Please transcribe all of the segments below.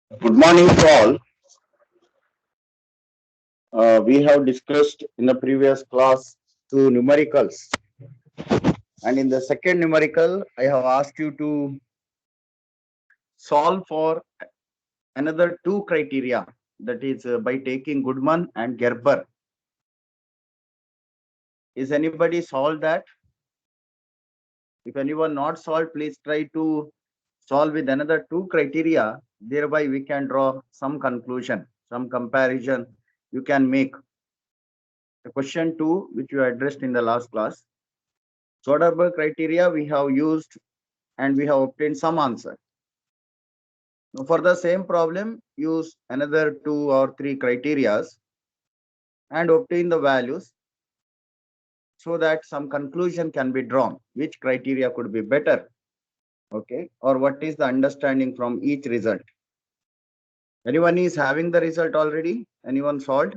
Good morning to all. We have discussed in the previous class two numericals, and in the second numerical, I have asked you to solve for another two criteria, that is by taking Goodman and Gerber. Is anybody solved that? If anyone not solved, please try to solve with another two criteria. Thereby, we can draw some conclusion, some comparison you can make. The question two, which you addressed in the last class. Soderbergh criteria we have used and we have obtained some answer. Now for the same problem, use another two or three criterias and obtain the values so that some conclusion can be drawn. Which criteria could be better? Okay, or what is the understanding from each result? Anyone is having the result already? Anyone solved?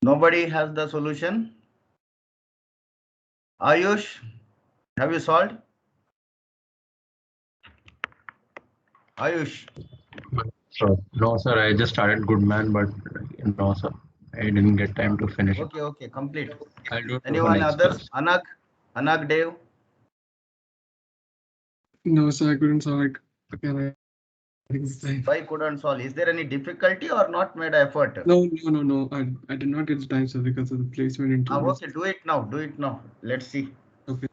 Nobody has the solution. Ayush, have you solved? Ayush. So, no, sir, I just started Goodman, but no, sir, I didn't get time to finish it. Okay, complete. I'll do it for Anyone next others? class. Anak, Dev. No, sir, I couldn't solve it. Okay, I think it's time. Why couldn't solve? Is there any difficulty or not made effort? No. I did not get the time, sir, because of the placement interviews. Okay, do it now. Do it now. Let's see. Okay.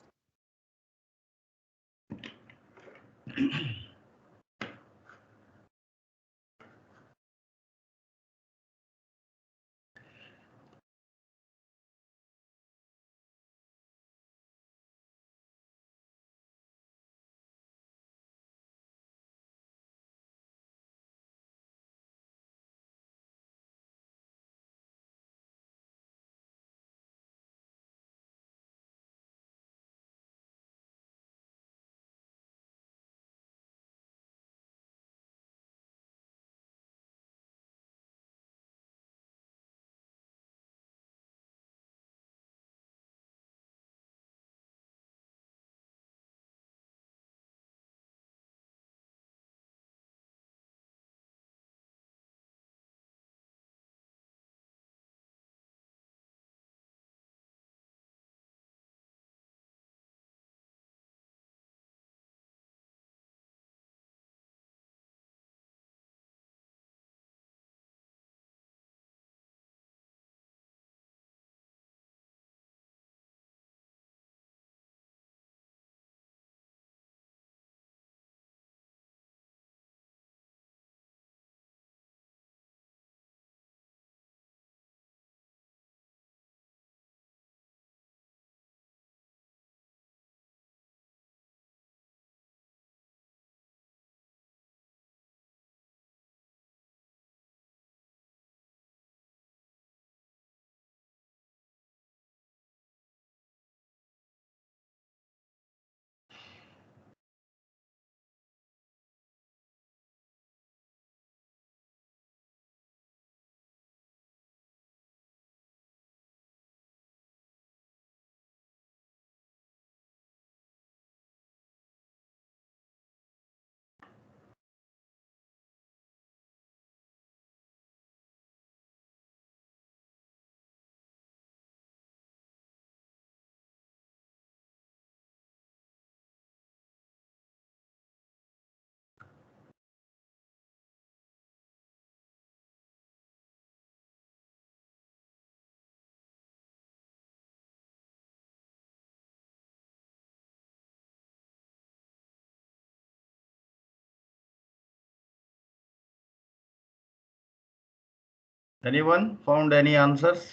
Anyone found any answers?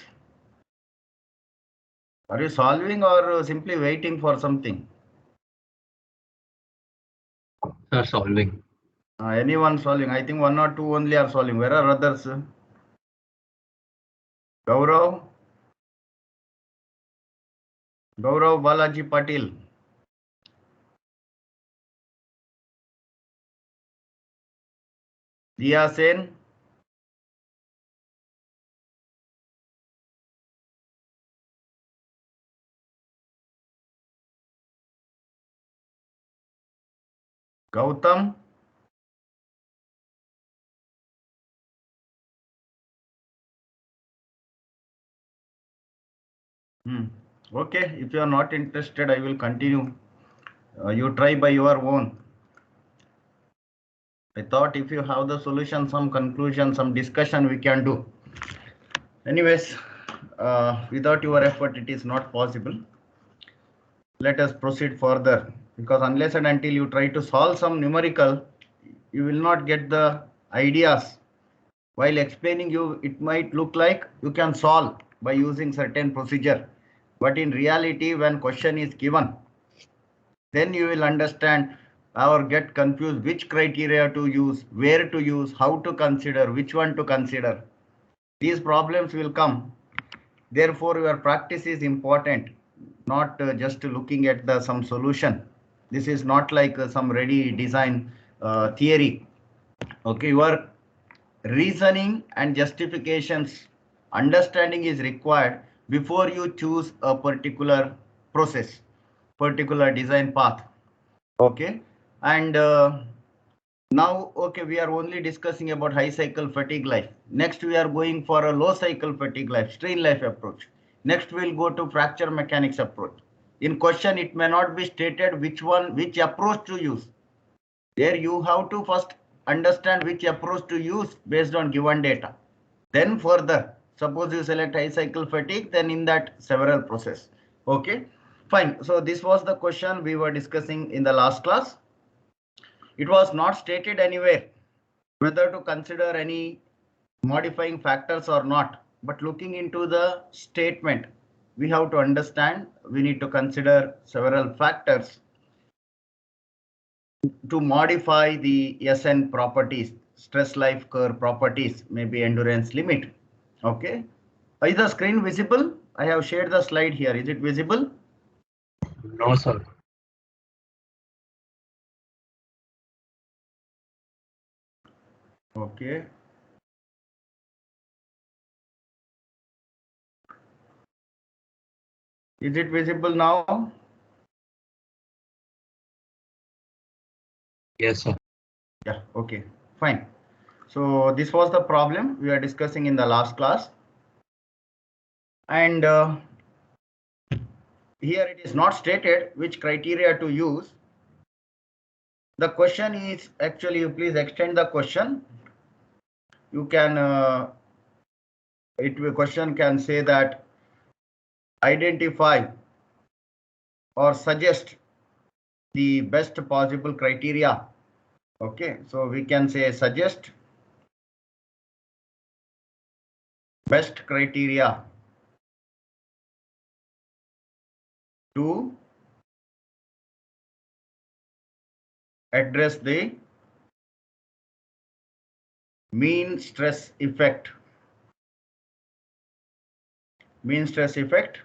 Are you solving or simply waiting for something? Sir, solving. Anyone solving? I think one or two only are solving. Where are others? Gaurav? Gaurav Balaji Patil. Diya Sen? Gautam? Okay, if you are not interested, I will continue. You try by your own. I thought if you have the solution, some conclusion, some discussion we can do. Anyways, without your effort, it is not possible. Let us proceed further, because unless and until you try to solve some numerical, you will not get the ideas. While explaining you, it might look like you can solve by using certain procedure. But in reality, when question is given, then you will understand or get confused which criteria to use, where to use, how to consider, which one to consider. These problems will come. Therefore, your practice is important, not just looking at the some solution. This is not like some ready design theory. Okay, your reasoning and justifications, understanding is required before you choose a particular process, particular design path. Okay, and now, okay, we are only discussing about high cycle fatigue life. Next, we are going for a low cycle fatigue life, strain life approach. Next, we'll go to fracture mechanics approach. In question, it may not be stated which approach to use. There you have to first understand which approach to use based on given data. Then further, suppose you select high cycle fatigue, then in that several process. Okay, fine. So this was the question we were discussing in the last class. It was not stated anywhere whether to consider any modifying factors or not. But looking into the statement, we have to understand we need to consider several factors to modify the SN properties, stress life curve properties, maybe endurance limit. Okay. Is the screen visible? I have shared the slide here. Is it visible? No, sir. Okay. Is it visible now? Yes, sir. Yeah, okay, fine. So this was the problem we are discussing in the last class. And here it is not stated which criteria to use. The question is actually, you please extend the question. You can, question can say that identify or suggest the best possible criteria. Okay, so we can say suggest best criteria to address the mean stress effect. Mean stress effect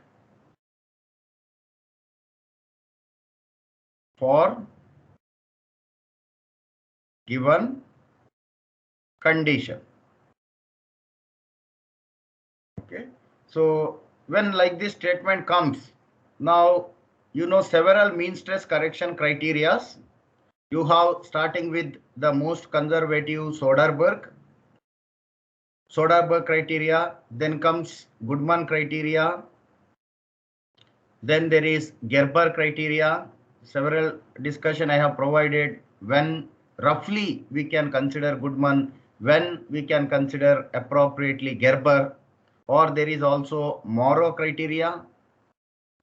for given condition. Okay, so when like this statement comes, now you know several mean stress correction criteria. You have starting with the most conservative Soderberg criteria, then comes Goodman criteria, then there is Gerber criteria. Several discussion I have provided when roughly we can consider Goodman, when we can consider appropriately Gerber, or there is also Morrow criteria.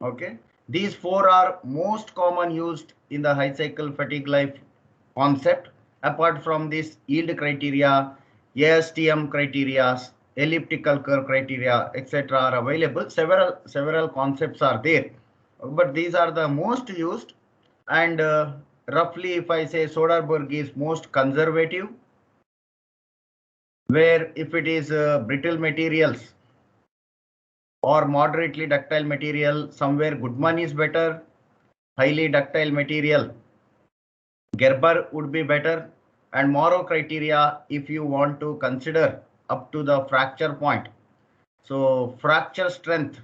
Okay, these four are most common used in the high cycle fatigue life concept. Apart from this yield criteria, ASTM criteria, elliptical curve criteria, etc. are available. Several concepts are there, but these are the most used. And roughly, if I say Soderbergh is most conservative, where if it is brittle materials or moderately ductile material, somewhere Goodman is better. Highly ductile material, Gerber would be better. And Morrow criteria, if you want to consider up to the fracture point. So fracture strength,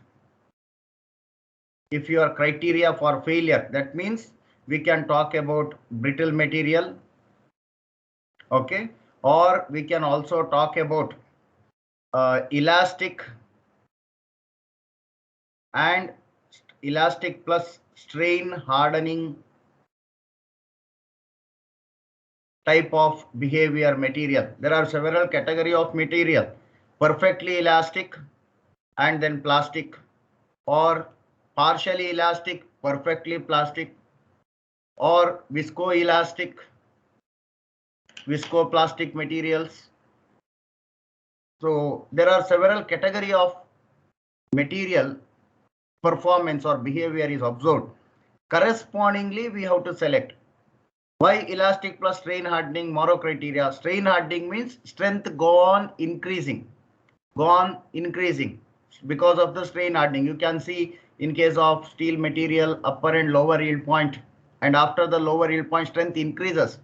if your criteria for failure, that means we can talk about brittle material, okay, or we can also talk about elastic and elastic plus strain hardening type of behavior material. There are several category of material, perfectly elastic and then plastic, or partially elastic, perfectly plastic, or viscoelastic, viscoplastic materials. So there are several category of material performance or behavior is observed. Correspondingly, we have to select. Why elastic plus strain hardening Morrow criteria? Strain hardening means strength go on increasing because of the strain hardening. You can see in case of steel material, upper and lower yield point, and after the lower yield point, strength increases.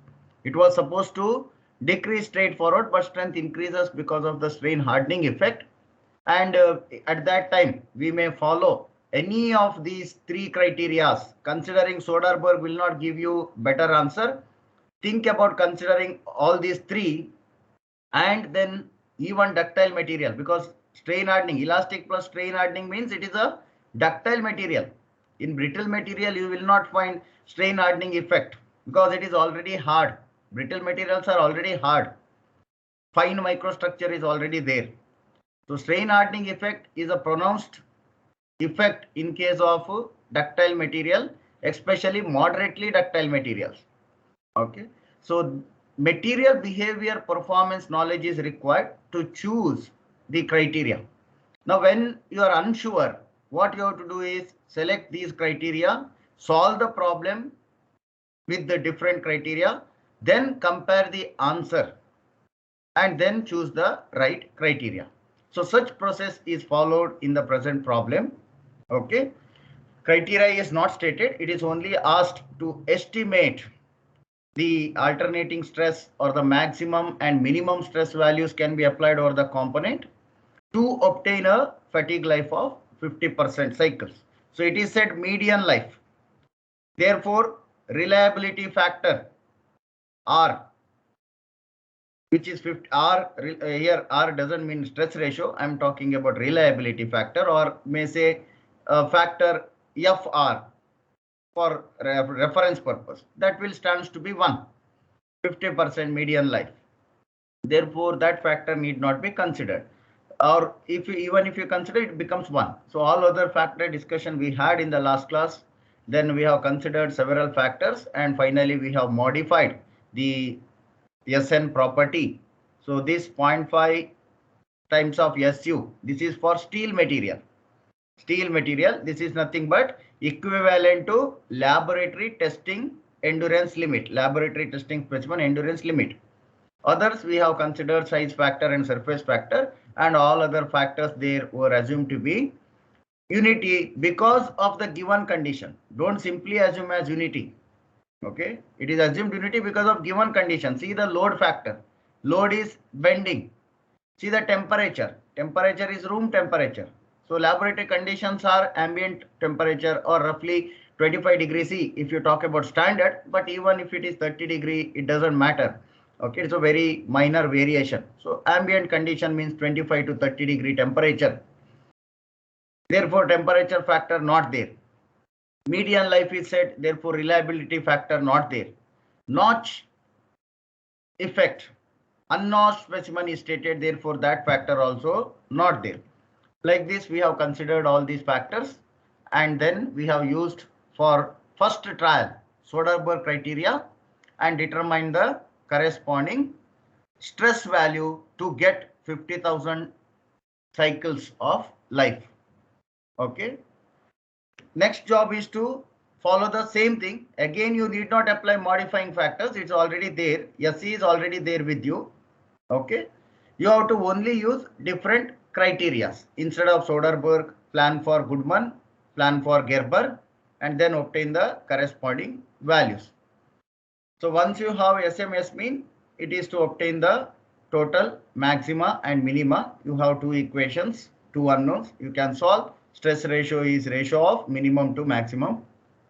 It was supposed to decrease straightforward, but strength increases because of the strain hardening effect. And at that time, we may follow any of these three criteria. Considering Soderbergh will not give you better answer. Think about considering all these three, and then even ductile material, because strain hardening, elastic plus strain hardening means it is a ductile material. In brittle material, you will not find strain hardening effect because it is already hard. Brittle materials are already hard. Fine microstructure is already there. So strain hardening effect is a pronounced effect in case of ductile material, especially moderately ductile materials. Okay. So material behavior performance knowledge is required to choose the criteria. Now, when you are unsure, what you have to do is select these criteria, solve the problem with the different criteria, then compare the answer and then choose the right criteria. So such process is followed in the present problem. Okay. Criteria is not stated. It is only asked to estimate the alternating stress or the maximum and minimum stress values can be applied over the component to obtain a fatigue life of 50% cycles. So it is said median life. Therefore, reliability factor R, which is 50 R, here R doesn't mean stress ratio. I'm talking about reliability factor, or may say factor FR for reference purpose. That will stands to be 1. 50% median life. Therefore, that factor need not be considered. Or even if you consider, it becomes 1. So all other factor discussion we had in the last class, then we have considered several factors, and finally we have modified the SN property. So this 0.5 times of SU, this is for steel material. Steel material, this is nothing but equivalent to laboratory testing endurance limit, laboratory testing specimen endurance limit. Others we have considered size factor and surface factor, and all other factors there were assumed to be unity because of the given condition. Don't simply assume as unity. Okay, it is assumed unity because of given condition. See the load factor. Load is bending. See the temperature. Temperature is room temperature. So laboratory conditions are ambient temperature or roughly 25 degrees C if you talk about standard, but even if it is 30 degree, it doesn't matter. Okay, it's a very minor variation. So ambient condition means 25 to 30 degree temperature. Therefore, temperature factor not there. Median life is said, therefore reliability factor not there. Notch effect, unnotched specimen is stated, therefore that factor also not there. Like this, we have considered all these factors, and then we have used for first trial Soderbergh criteria and determine the corresponding stress value to get 50,000 cycles of life. Okay. Next job is to follow the same thing. Again, you need not apply modifying factors. It's already there. SE is already there with you. Okay. You have to only use different criteria. Instead of Soderbergh, plan for Goodman, plan for Gerber, and then obtain the corresponding values. So once you have SMS mean, it is to obtain the total maxima and minima. You have two equations, two unknowns. You can solve. Stress ratio is ratio of minimum to maximum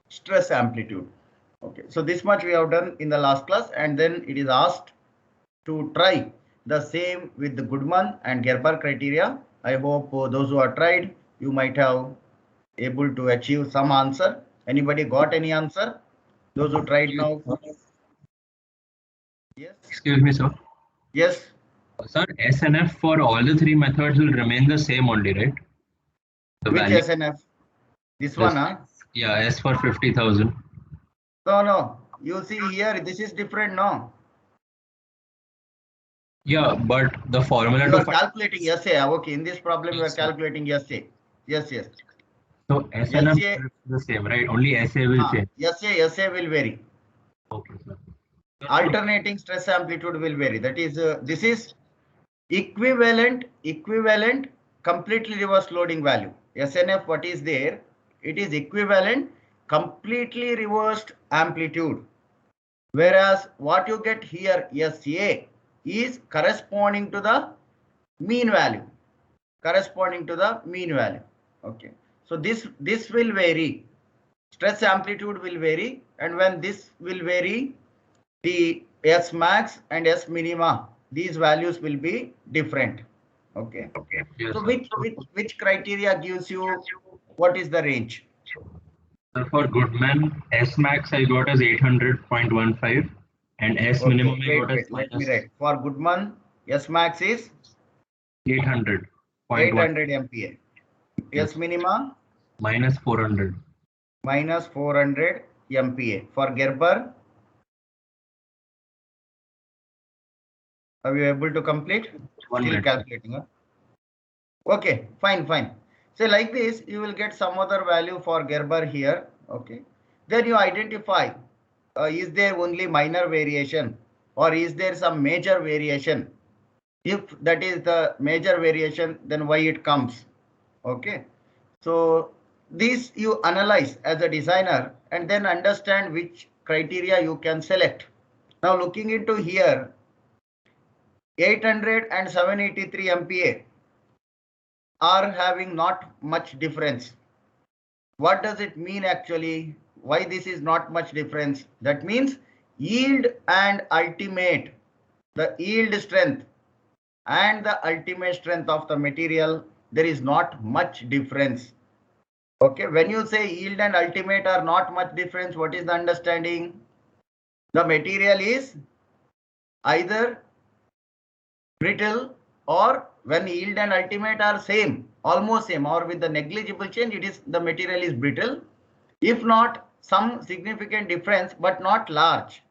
stress amplitude. Okay, so this much we have done in the last class, and then it is asked to try the same with the Goodman and Gerber criteria. I hope those who are tried, you might have able to achieve some answer. Anybody got any answer? Those who tried now? Yes. Excuse me, sir. Yes. Sir, SNF for all the three methods will remain the same only, right? The Which value. SNF? This one, huh? Yeah, S for 50,000. No. You see here, this is different, no? Yeah, but the formula You to are calculating SA. Okay, in this problem, you are Yes, sir. calculating SA. Yes. So SNF SA, is the same, right? Only SA will change. SA will vary. Okay, sir. Alternating stress amplitude will vary. That is, this is equivalent completely reverse loading value. SNF, what is there? It is equivalent completely reversed amplitude. Whereas what you get here, SA, is corresponding to the mean value. Okay. So this will vary. Stress amplitude will vary, and when this will vary, the S max and S minima, these values will be different. Okay. Yes, So sir. which criteria gives you what is the range? So for Goodman, S max I got as 800.15 and S minimum I got as Let me write. For Goodman, S max is 800.1 800 MPa. S minima minus 400. minus 400 MPa. For Gerber, are you able to complete? One Still minute. calculating, huh? Okay, fine. So like this, you will get some other value for Gerber here. Okay. Then you identify, is there only minor variation or is there some major variation? If that is the major variation, then why it comes? Okay. So this you analyze as a designer and then understand which criteria you can select. Now looking into here, 800 and 783 MPa are having not much difference. What does it mean actually? Why this is not much difference? That means yield and ultimate, the yield strength and the ultimate strength of the material, there is not much difference. Okay, when you say yield and ultimate are not much difference, what is the understanding? The material is either brittle, or when yield and ultimate are same, almost same, or with the negligible change, it is the material is brittle. If not some significant difference but not large,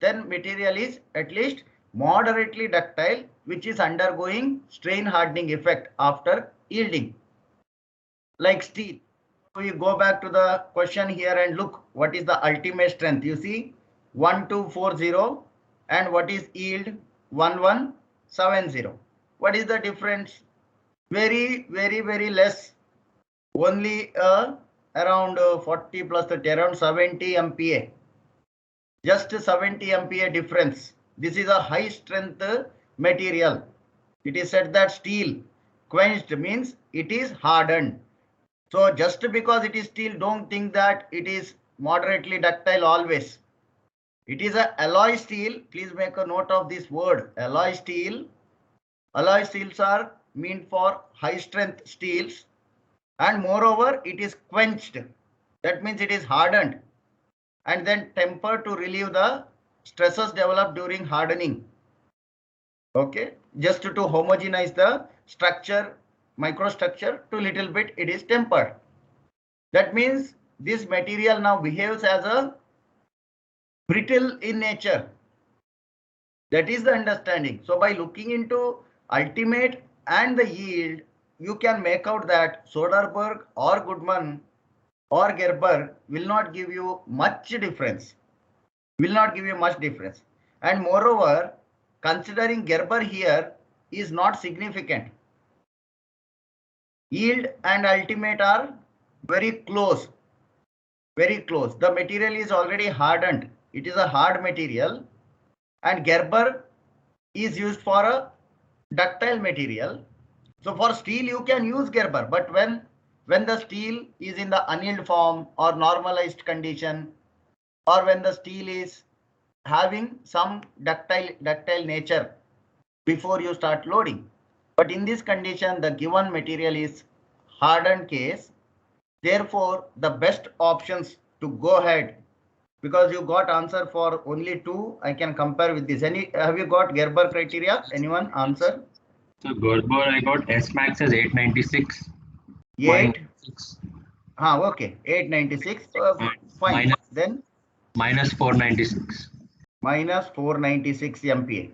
then material is at least moderately ductile, which is undergoing strain hardening effect after yielding, like steel. So you go back to the question here and look what is the ultimate strength. You see 1240, and what is yield? 1170. What is the difference? Very less. Only around 40 plus 30, around 70 MPa. Just 70 MPa difference. This is a high strength material. It is said that steel quenched means it is hardened. So just because it is steel, don't think that it is moderately ductile always. It is a alloy steel. Please make a note of this word, alloy steel. Alloy steels are meant for high strength steels, and moreover it is quenched. That means it is hardened and then tempered to relieve the stresses developed during hardening. Okay, just to homogenize the structure, microstructure to little bit, it is tempered. That means this material now behaves as a brittle in nature. That is the understanding. So by looking into ultimate and the yield, you can make out that Soderbergh or Goodman or Gerber will not give you much difference. Will not give you much difference. And moreover, considering Gerber here is not significant. Yield and ultimate are very close. Very close. The material is already hardened. It is a hard material. And Gerber is used for a ductile material. So for steel, you can use Gerber. But when the steel is in the annealed form or normalized condition, or when the steel is having some ductile nature before you start loading. But in this condition, the given material is hardened case. Therefore, the best options to go ahead, because you got answer for only 2, I can compare with this. Have you got Gerber criteria? Anyone answer? So Gerber, I got S max as 896. 8. Okay, 896. Fine. Then minus 496. Minus 496 MPa.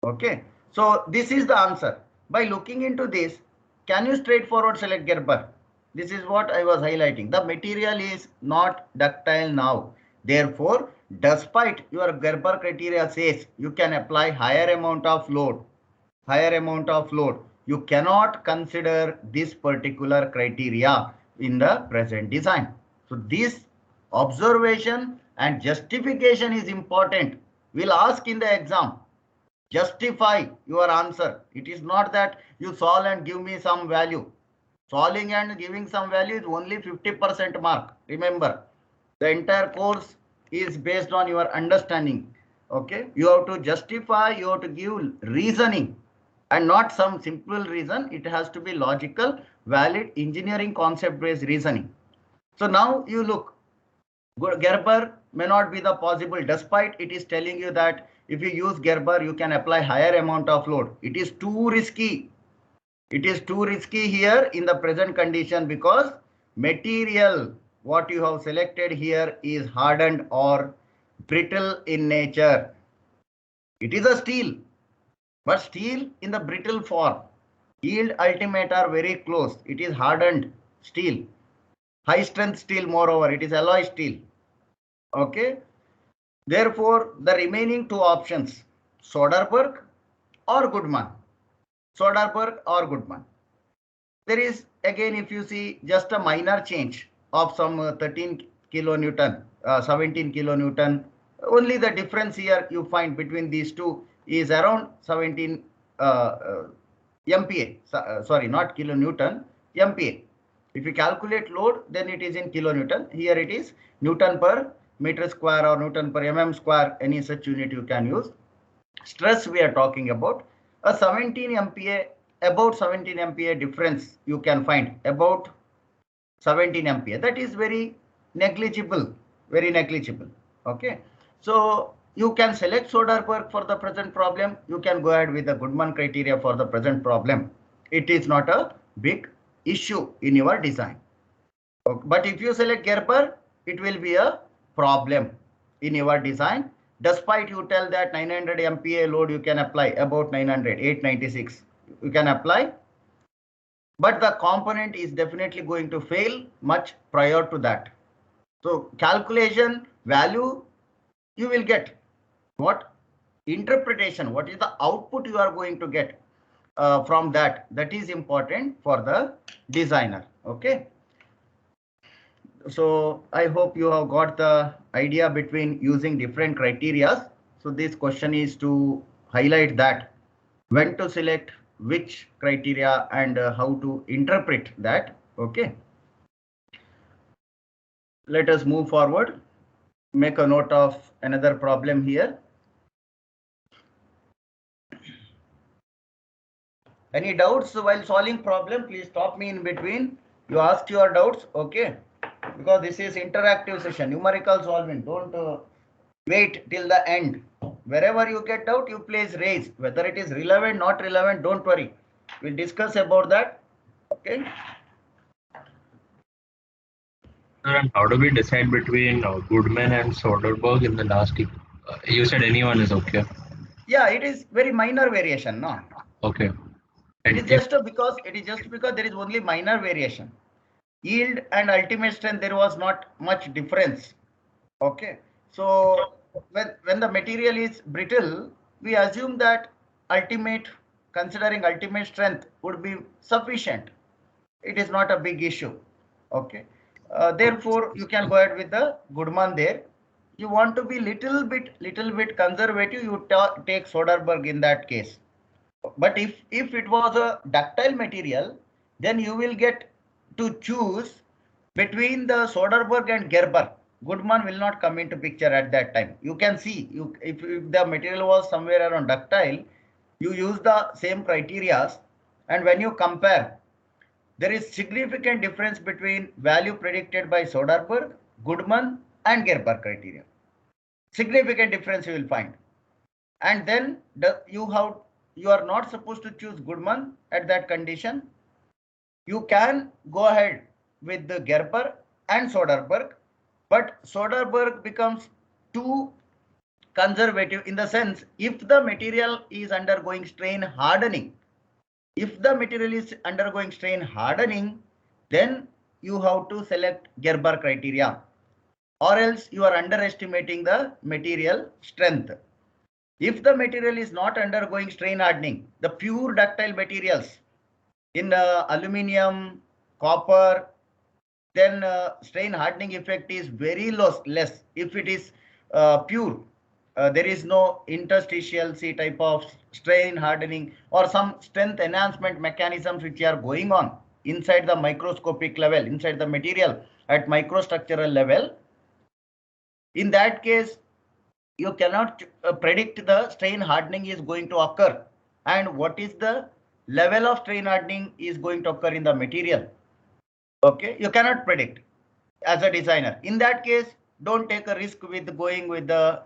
Okay. So this is the answer. By looking into this, can you straightforward select Gerber? This is what I was highlighting. The material is not ductile now. Therefore, despite your Gerber criteria says you can apply higher amount of load, you cannot consider this particular criteria in the present design. So this observation and justification is important. We'll ask in the exam. Justify your answer. It is not that you solve and give me some value. Solving and giving some value is only 50% mark. Remember, the entire course is based on your understanding. Okay, you have to justify, you have to give reasoning, and not some simple reason. It has to be logical, valid, engineering concept based reasoning. So now you look, Gerber may not be the possible, despite it is telling you that if you use Gerber, you can apply higher amount of load. It is too risky. It is too risky here in the present condition, because material what you have selected here is hardened or brittle in nature. It is a steel, but steel in the brittle form. Yield ultimate are very close. It is hardened steel. High strength steel, moreover, it is alloy steel. Okay. Therefore, the remaining 2 options, Soderbergh or Goodman. Soderbergh or Goodman. There is, again, if you see, just a minor change of some 13 kilonewton, 17 kilonewton. Only the difference here you find between these two is around 17 MPa. Sorry, not kilonewton, MPa. If you calculate load, then it is in kilonewton. Here it is Newton per meter square or Newton per mm square. Any such unit you can use. Stress we are talking about. A 17 MPa, about 17 MPa difference you can find, about 17 MPa. That is very negligible, very negligible. Okay. So you can select Soderbergh for the present problem. You can go ahead with the Goodman criteria for the present problem. It is not a big issue in your design. Okay. But if you select Gerber, it will be a problem in your design. Despite you tell that 900 MPa load you can apply, about 900, 896 you can apply, but the component is definitely going to fail much prior to that. So calculation value you will get, what interpretation, what is the output you are going to get from that, that is important for the designer. Okay. So I hope you have got the idea between using different criteria. So this question is to highlight that when to select which criteria and how to interpret that. Okay. Let us move forward. Make a note of another problem here. Any doubts while solving problem? Please stop me in between. You ask your doubts. Okay. Because this is interactive session, numerical solving. Don't wait till the end. Wherever you get doubt, you please raise. Whether it is relevant, not relevant, don't worry. We'll discuss about that. Okay. And how do we decide between Goodman and Soderbergh in the last? You said anyone is okay. Yeah, it is very minor variation, no? Okay. It is just because there is only minor variation. Yield and ultimate strength, there was not much difference. Okay. So when the material is brittle, we assume that considering ultimate strength would be sufficient. It is not a big issue. Okay. Therefore, you can go ahead with the Goodman there. You want to be little bit conservative, you take Soderbergh in that case. But if it was a ductile material, then you will get to choose between the Soderbergh and Gerber. Goodman will not come into picture at that time. You can see, if the material was somewhere around ductile, you use the same criteria, and when you compare, there is significant difference between value predicted by Soderbergh, Goodman, and Gerber criteria. Significant difference you will find. And then you are not supposed to choose Goodman at that condition. You can go ahead with the Gerber and Soderbergh, but Soderbergh becomes too conservative in the sense, if the material is undergoing strain hardening, then you have to select Gerber criteria, or else you are underestimating the material strength. If the material is not undergoing strain hardening, the pure ductile materials in aluminium, copper, then strain hardening effect is very less. If it is pure, there is no interstitial type of strain hardening or some strength enhancement mechanisms which are going on inside the microscopic level, inside the material at microstructural level. In that case, you cannot predict the strain hardening is going to occur, and what is the level of strain hardening is going to occur in the material. Okay, you cannot predict as a designer. In that case, don't take a risk with going with the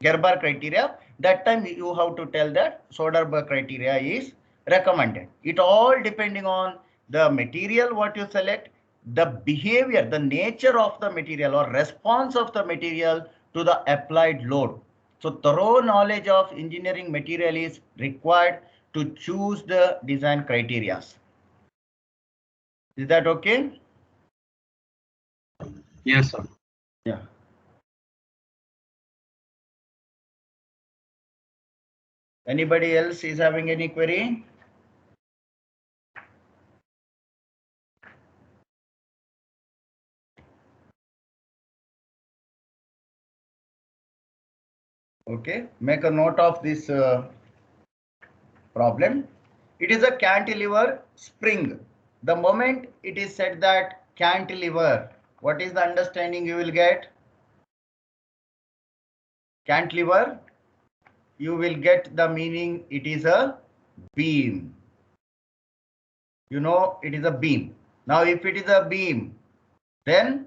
Gerber criteria. That time you have to tell that Soderbergh criteria is recommended. It all depending on the material what you select, the behavior, the nature of the material or response of the material to the applied load. So thorough knowledge of engineering material is required to choose the design criteria. Is that okay? Yes, sir. Yeah. Anybody else is having any query? Okay, make a note of this problem. It is a cantilever spring. The moment it is said that cantilever, what is the understanding you will get? Cantilever, you will get the meaning it is a beam. You know it is a beam. Now if it is a beam, then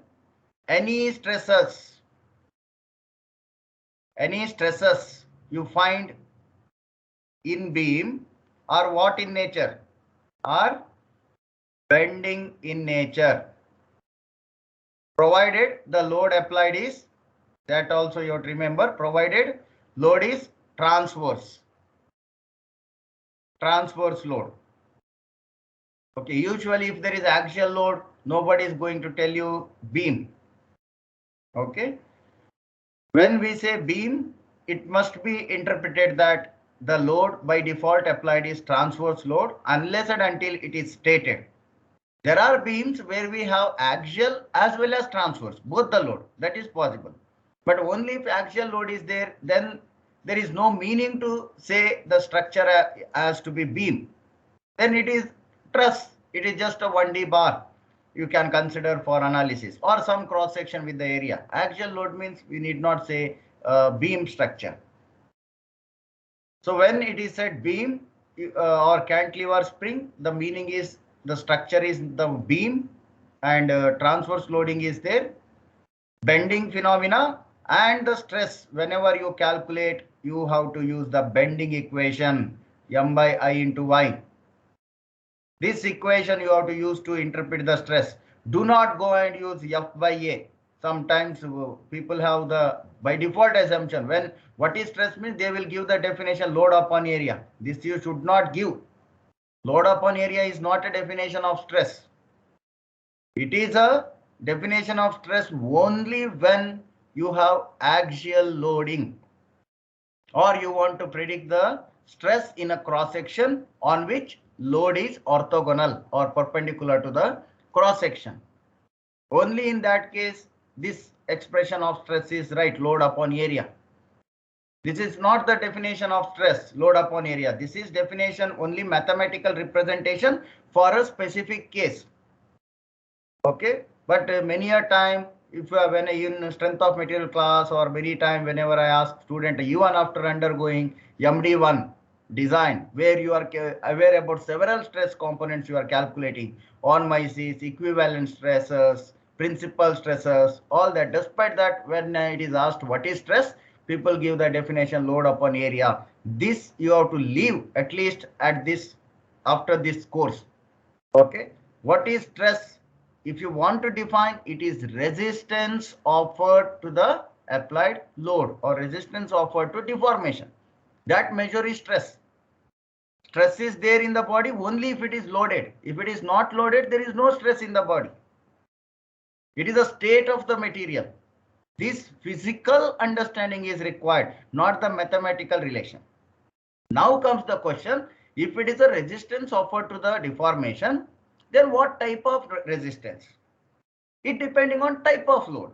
any stresses you find in beam are what in nature? Are bending in nature, provided the load applied is, that also you have to remember, provided load is transverse load. Okay, usually if there is axial load, nobody is going to tell you beam. Okay, when we say beam, it must be interpreted that the load by default applied is transverse load unless and until it is stated. There are beams where we have axial as well as transverse, both the load, that is possible. But only if axial load is there, then there is no meaning to say the structure has to be beam. Then it is truss, it is just a 1D bar. You can consider for analysis, or some cross section with the area. Axial load means we need not say beam structure. So when it is said beam or cantilever spring, the meaning is the structure is the beam and transverse loading is there, bending phenomena, and the stress. Whenever you calculate, you have to use the bending equation, m by I into y. This equation you have to use to interpret the stress. Do not go and use F by A. Sometimes people have the by default assumption, when what is stress means they will give the definition load upon area. This you should not give. Load upon area is not a definition of stress. It is a definition of stress only when you have axial loading, or you want to predict the stress in a cross section on which load is orthogonal or perpendicular to the cross section. Only in that case, this expression of stress is right, load upon area. This is not the definition of stress, load upon area. This is definition only mathematical representation for a specific case. Okay, but many a time, if when in strength of material class, or many time whenever I ask student, even after undergoing MD1 design, where you are aware about several stress components you are calculating, on mices, equivalent stresses, principal stresses, all that. Despite that, when it is asked what is stress, people give the definition load upon area. This you have to leave at least at this, after this course. Okay, what is stress? If you want to define, it is resistance offered to the applied load or resistance offered to deformation. That measure is stress. Stress is there in the body only if it is loaded. If it is not loaded, there is no stress in the body. It is a state of the material. This physical understanding is required, not the mathematical relation. Now comes the question, if it is a resistance offered to the deformation, then what type of resistance? It depending on type of load.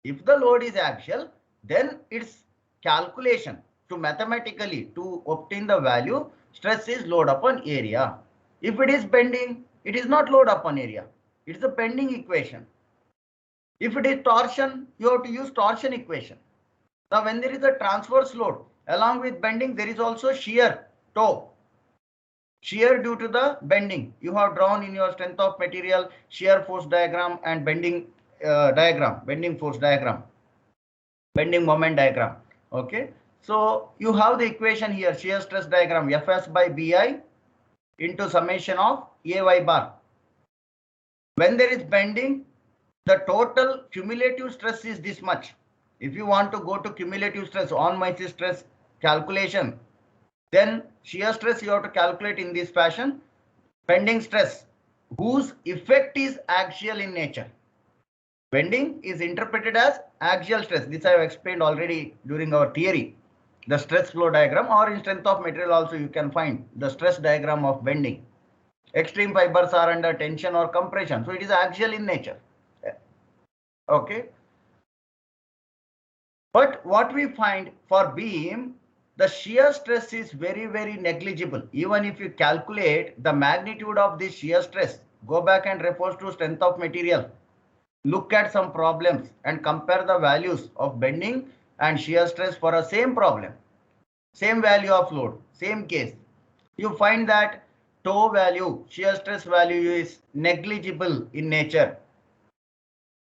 If the load is axial, then its calculation to mathematically to obtain the value, stress is load upon area. If it is bending, it is not load upon area. It is a bending equation. If it is torsion, you have to use torsion equation. Now, when there is a transverse load, along with bending, there is also shear toe. Shear due to the bending. You have drawn in your strength of material shear force diagram and bending diagram, bending force diagram, bending moment diagram. Okay. So you have the equation here, shear stress diagram, Fs by Bi into summation of Ay bar. When there is bending, the total cumulative stress is this much. If you want to go to cumulative stress, on mices stress calculation, then shear stress you have to calculate in this fashion. Bending stress, whose effect is axial in nature. Bending is interpreted as axial stress. This I have explained already during our theory. The stress flow diagram, or in strength of material also you can find the stress diagram of bending. Extreme fibers are under tension or compression, so it is axial in nature. Okay. But what we find for beam, the shear stress is very, very negligible. Even if you calculate the magnitude of this shear stress, go back and refer to strength of material. Look at some problems and compare the values of bending and shear stress for a same problem. Same value of load, same case. You find that toe value, shear stress value is negligible in nature.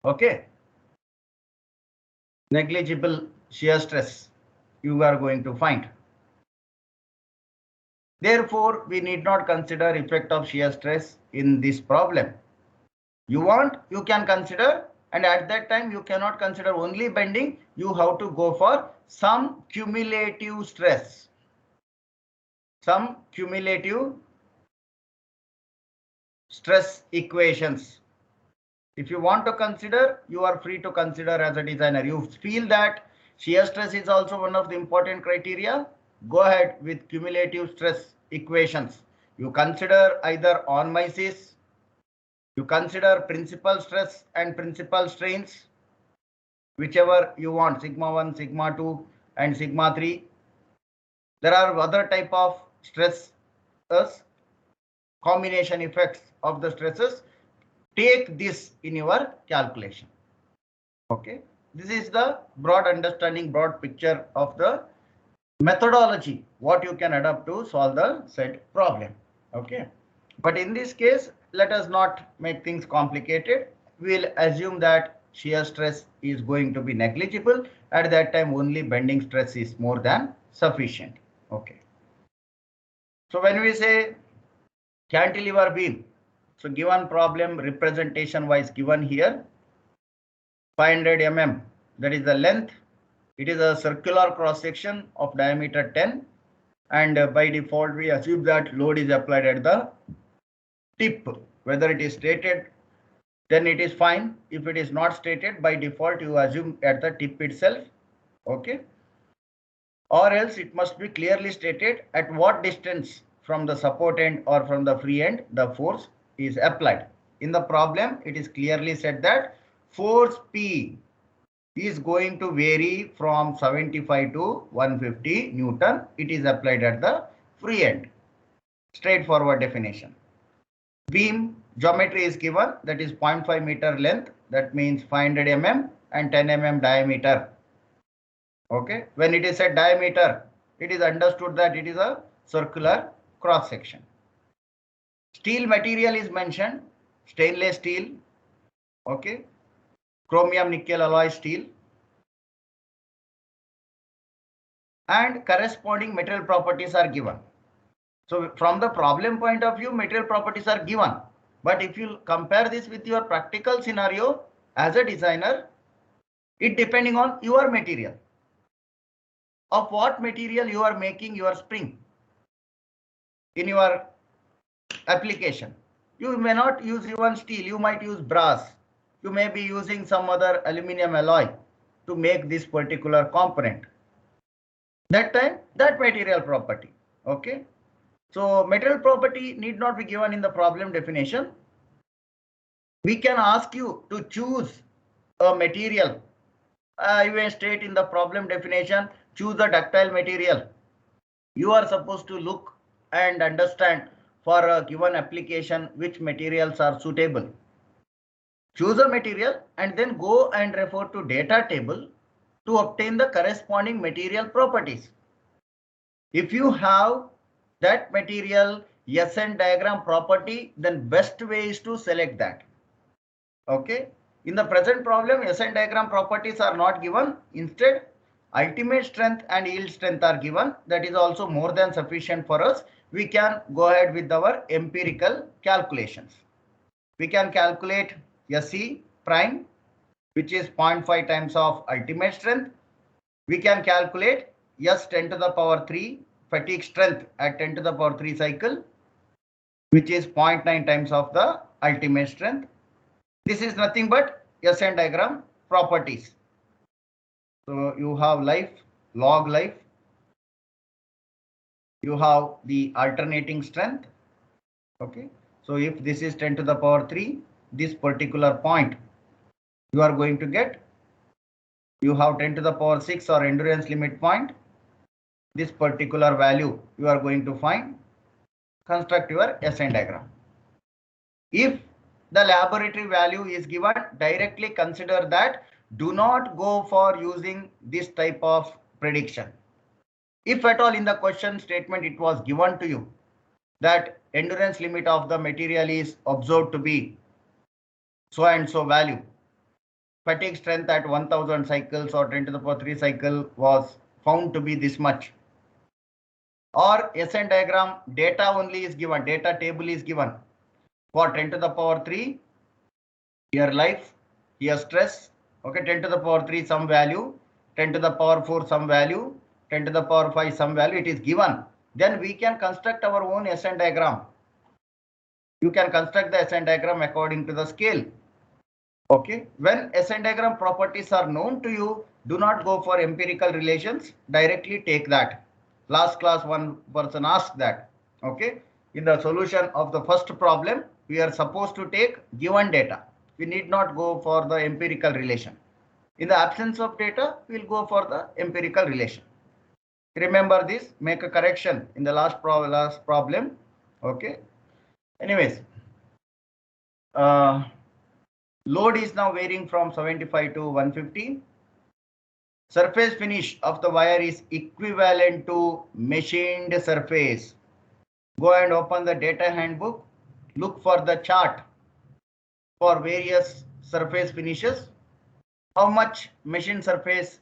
Okay. Negligible shear stress you are going to find. Therefore, we need not consider effect of shear stress in this problem. You want, you can consider, and at that time you cannot consider only bending. You have to go for some cumulative stress. Some cumulative stress equations. If you want to consider, you are free to consider as a designer. You feel that shear stress is also one of the important criteria, go ahead with cumulative stress equations. You consider either on mices, you consider principal stress and principal strains, whichever you want, sigma 1, sigma 2 and sigma 3. There are other type of stresses, combination effects of the stresses. Take this in your calculation. Okay, this is the broad understanding, broad picture of the methodology, what you can adopt to solve the said problem. Okay, but in this case, let us not make things complicated. We'll assume that shear stress is going to be negligible. At that time, only bending stress is more than sufficient. Okay. So when we say cantilever beam, so given problem representation wise given here, 500 mm, that is the length. It is a circular cross section of diameter 10. And by default, we assume that load is applied at the tip. Whether it is stated, then it is fine. If it is not stated, by default, you assume at the tip itself. Okay. Or else it must be clearly stated at what distance from the support end or from the free end the force is applied. In the problem, it is clearly said that force P is going to vary from 75 to 150 Newton. It is applied at the free end. Straightforward definition. Beam geometry is given, that is 0.5 meter length, that means 500 mm and 10 mm diameter. Okay, when it is said diameter, it is understood that it is a circular cross section. Steel material is mentioned, stainless steel, okay, chromium nickel alloy steel, and corresponding material properties are given. So from the problem point of view, material properties are given. But if you compare this with your practical scenario as a designer, it depending on your material. Of what material you are making your spring in your application. You may not use even steel, you might use brass. You may be using some other aluminum alloy to make this particular component. That time, that material property. Okay. So material property need not be given in the problem definition. We can ask you to choose a material. You may state in the problem definition, choose a ductile material. You are supposed to look and understand for a given application which materials are suitable. Choose a material and then go and refer to data table to obtain the corresponding material properties. If you have that material SN diagram property, then best way is to select that. Okay. In the present problem, SN diagram properties are not given. Instead, ultimate strength and yield strength are given. That is also more than sufficient for us. We can go ahead with our empirical calculations. We can calculate SE prime, which is 0.5 times of ultimate strength. We can calculate S 10 to the power 3 fatigue strength at 10 to the power 3 cycle, which is 0.9 times of the ultimate strength. This is nothing but SN diagram properties. So you have life, log life. You have the alternating strength. Okay. So if this is 10 to the power 3, this particular point you are going to get. You have 10 to the power 6 or endurance limit point. This particular value you are going to find. Construct your SN diagram. If the laboratory value is given, directly consider that. Do not go for using this type of prediction. If at all in the question statement it was given to you that endurance limit of the material is observed to be so and so value, fatigue strength at 1000 cycles or 10 to the power 3 cycle was found to be this much, or SN diagram data only is given, data table is given for 10 to the power 3, here life, here stress, okay, 10 to the power 3 some value, 10 to the power 4 some value, 10 to the power 5 some value, it is given. Then we can construct our own SN diagram. You can construct the SN diagram according to the scale. Okay, when SN diagram properties are known to you, do not go for empirical relations, directly take that. Last class one person asked that. Okay, in the solution of the first problem, we are supposed to take given data. We need not go for the empirical relation. In the absence of data, we'll go for the empirical relation. Remember this, make a correction in the last problem. Okay. Anyways, load is now varying from 75 to 150. Surface finish of the wire is equivalent to machined surface. Go and open the data handbook. Look for the chart for various surface finishes. How much machined surface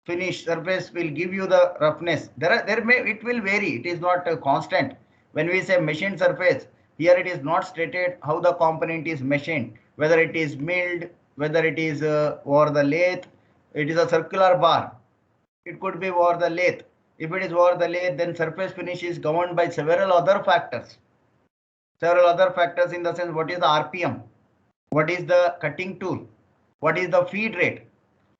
finish surface will give you the roughness. It will vary. It is not constant. When we say machined surface, here it is not stated how the component is machined, whether it is milled, whether it is over the lathe. It is a circular bar. It could be over the lathe. If it is over the lathe, then surface finish is governed by several other factors. Several other factors in the sense, what is the RPM? What is the cutting tool? What is the feed rate?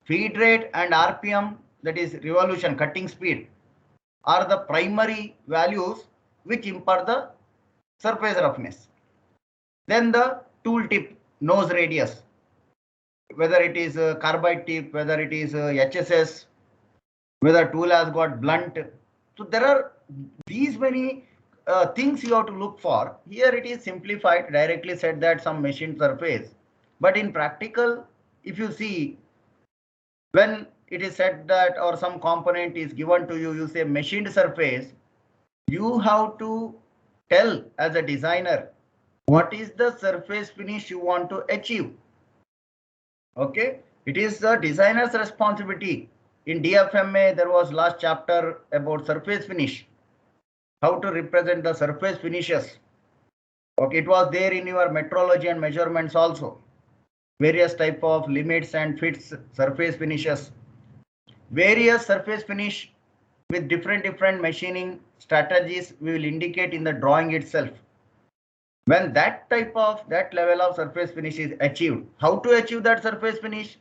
Feed rate and RPM, that is revolution, cutting speed, are the primary values which impart the surface roughness. Then the tool tip, nose radius, whether it is a carbide tip, whether it is a HSS, whether tool has got blunt. So there are these many things you have to look for. Here it is simplified, directly said that some machined surface. But in practical, if you see, when it is said that or some component is given to you, you say machined surface, you have to tell as a designer what is the surface finish you want to achieve. Okay, it is the designer's responsibility. In DFMA, there was last chapter about surface finish, how to represent the surface finishes. Okay, it was there in your metrology and measurements also. Various type of limits and fits surface finishes. Various surface finish with different machining strategies we will indicate in the drawing itself. When that level of surface finish is achieved, how to achieve that surface finish?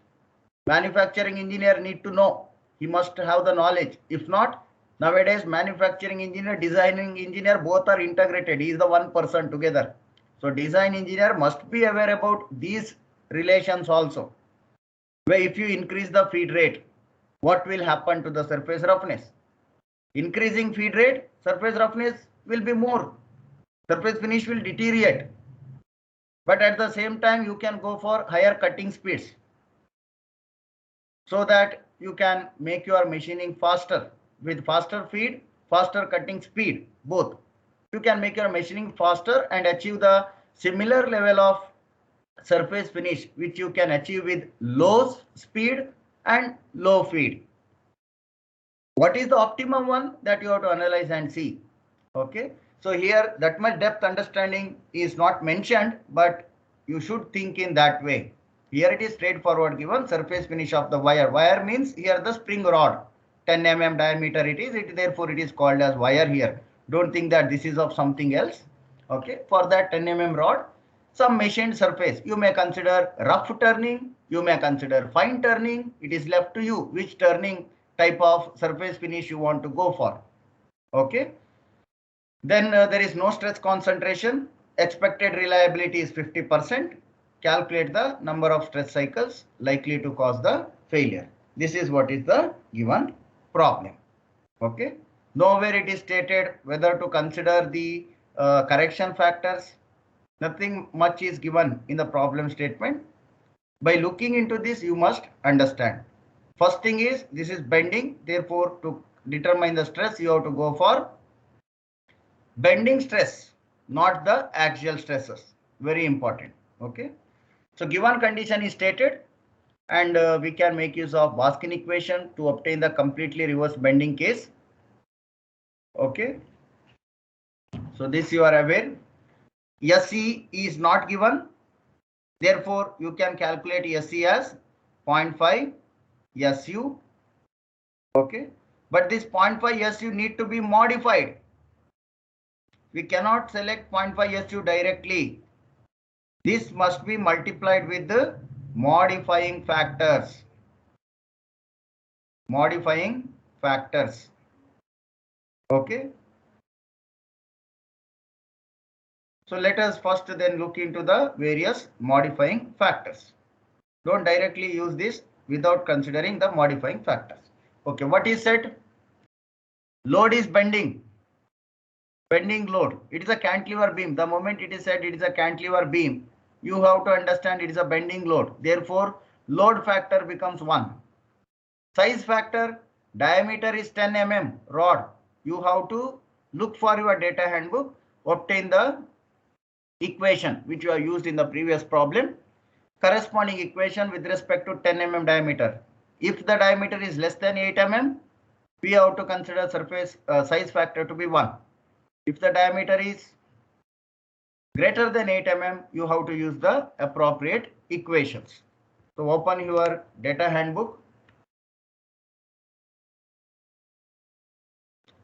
Manufacturing engineer need to know. He must have the knowledge. If not, nowadays manufacturing engineer, designing engineer, both are integrated. He is the one person together. So design engineer must be aware about these relations also. Where if you increase the feed rate, what will happen to the surface roughness? Increasing feed rate, surface roughness will be more. Surface finish will deteriorate. But at the same time, you can go for higher cutting speeds, so that you can make your machining faster. With faster feed, faster cutting speed, both. You can make your machining faster and achieve the similar level of surface finish which you can achieve with low speed and low feed. What is the optimum one that you have to analyze and see? Okay, so here that much depth understanding is not mentioned, but you should think in that way. Here it is straightforward given surface finish of the wire. Wire means here the spring rod, 10 mm diameter it is, therefore it is called as wire here. Don't think that this is of something else. Okay, for that 10 mm rod, some machined surface, you may consider rough turning, you may consider fine turning. It is left to you which turning type of surface finish you want to go for. Okay. Then there is no stress concentration. Expected reliability is 50%. Calculate the number of stress cycles likely to cause the failure. This is what is the given problem. Okay. Nowhere it is stated whether to consider the correction factors. Nothing much is given in the problem statement. By looking into this, you must understand. First thing is this is bending. Therefore, to determine the stress, you have to go for bending stress, not the axial stresses. Very important. Okay. So given condition is stated, and we can make use of Baskin equation to obtain the completely reverse bending case. Okay. So this you are aware. SE is not given. Therefore, you can calculate SE as 0.5 SU. Okay. But this 0.5 SU need to be modified. We cannot select 0.5 SU directly. This must be multiplied with the modifying factors. Modifying factors. Okay. So let us first then look into the various modifying factors. Don't directly use this without considering the modifying factors. Okay, what is said? Load is bending. Bending load. It is a cantilever beam. The moment it is said it is a cantilever beam, you have to understand it is a bending load. Therefore, load factor becomes 1. Size factor, diameter is 10 mm rod. You have to look for your data handbook, obtain the equation which you have used in the previous problem. Corresponding equation with respect to 10 mm diameter. If the diameter is less than 8 mm, we have to consider surface size factor to be 1. If the diameter is greater than 8 mm, you have to use the appropriate equations. So open your data handbook.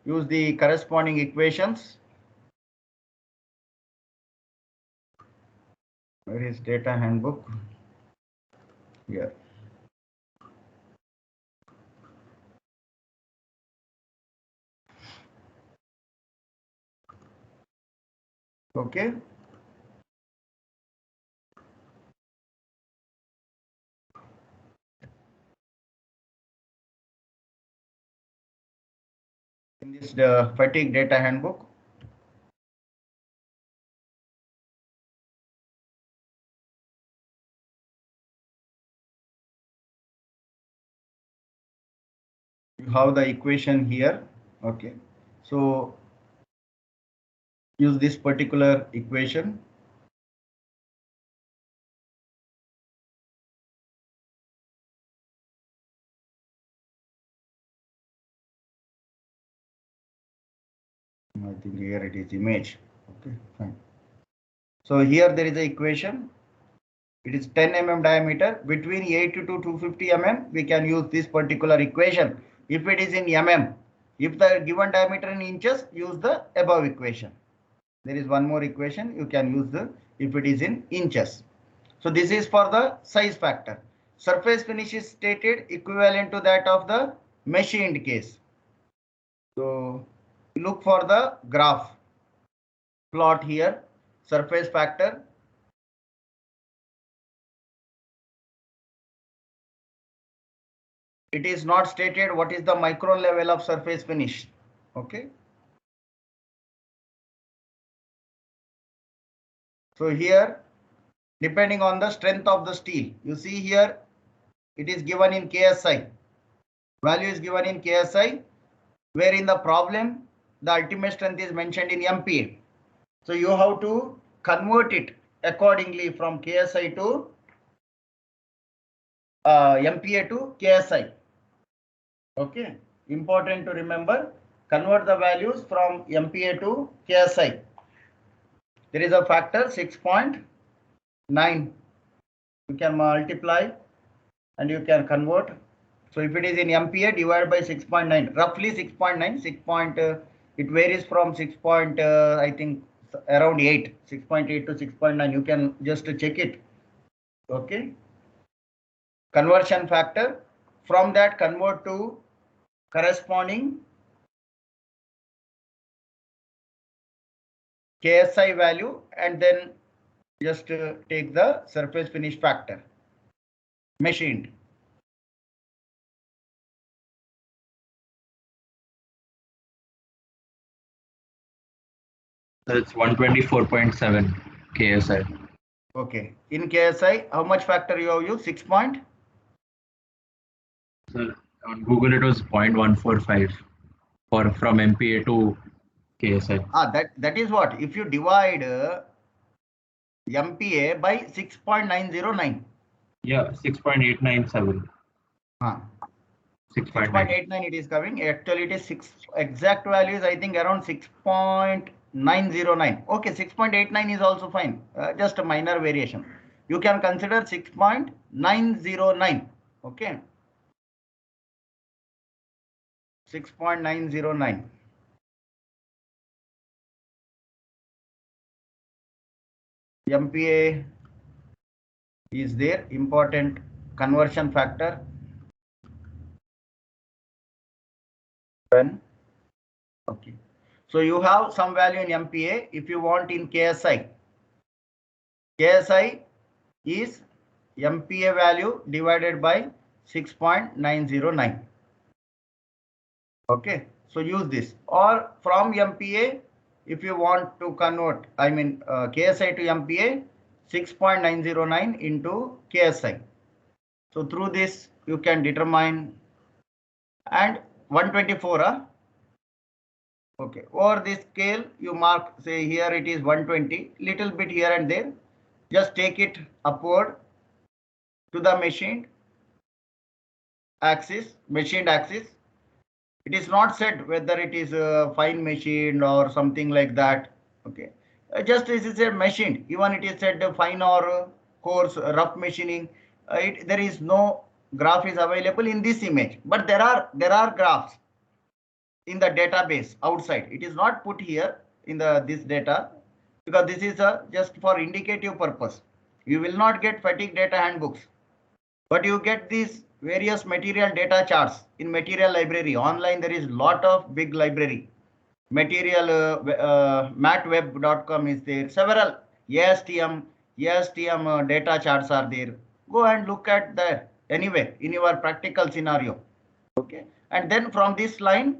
use the corresponding equations. Where is data handbook? Here. Okay. In this fatigue data handbook, you have the equation here. Okay, so use this particular equation. I think here it is image. Okay, fine. So here there is an equation. It is 10 mm diameter. Between 80 to 250 mm, we can use this particular equation. If it is in mm, if the given diameter in inches, use the above equation. There is one more equation you can use the if it is in inches. So this is for the size factor. Surface finish is stated equivalent to that of the machined case. So look for the graph plot here. Surface factor. It is not stated what is the micron level of surface finish. Okay. So here, depending on the strength of the steel, you see here, it is given in KSI. Value is given in KSI, where in the problem, the ultimate strength is mentioned in MPa. So you have to convert it accordingly from KSI to MPa to KSI. Okay, important to remember, convert the values from MPa to KSI. There is a factor 6.9. You can multiply and you can convert. So if it is in MPa, divide by 6.9, roughly 6.9, it varies from 6. I think around 8, 6.8 to 6.9. You can just check it. Okay. Conversion factor. From that, convert to corresponding KSI value and then just take the surface finish factor. Machined. So it's 124.7 KSI. Okay. In KSI, how much factor you have used? 6 point? So on Google it was 0.145 from MPa to KSI. That is what? If you divide MPa by 6.909. Yeah, 6.897. 6.89 it is coming. Actually, it is 6. Exact value is I think around 6.909. Okay, 6.89 is also fine. Just a minor variation. You can consider 6.909. Okay. 6.909. MPa is there, important conversion factor. Okay. So you have some value in MPa. If you want in KSI, KSI is MPa value divided by 6.909. Okay. So use this, or from MPa, if you want to convert, I mean KSI to MPa, 6.909 into KSI. So through this you can determine, and 124. Okay, over this scale you mark, say here it is 120, little bit here and there. Just take it upward to the machined axis. It is not said whether it is fine machined or something like that. Okay, just as it said machined, even it is said fine or coarse rough machining. There is no graph is available in this image, but there are graphs. in the database outside. It is not put here in this data because this is just for indicative purpose. You will not get fatigue data handbooks, but you get these various material data charts in material library. Online there is lot of big library. Material matweb.com is there. Several ASTM data charts are there. Go and look at that anyway in your practical scenario. Okay, and then from this line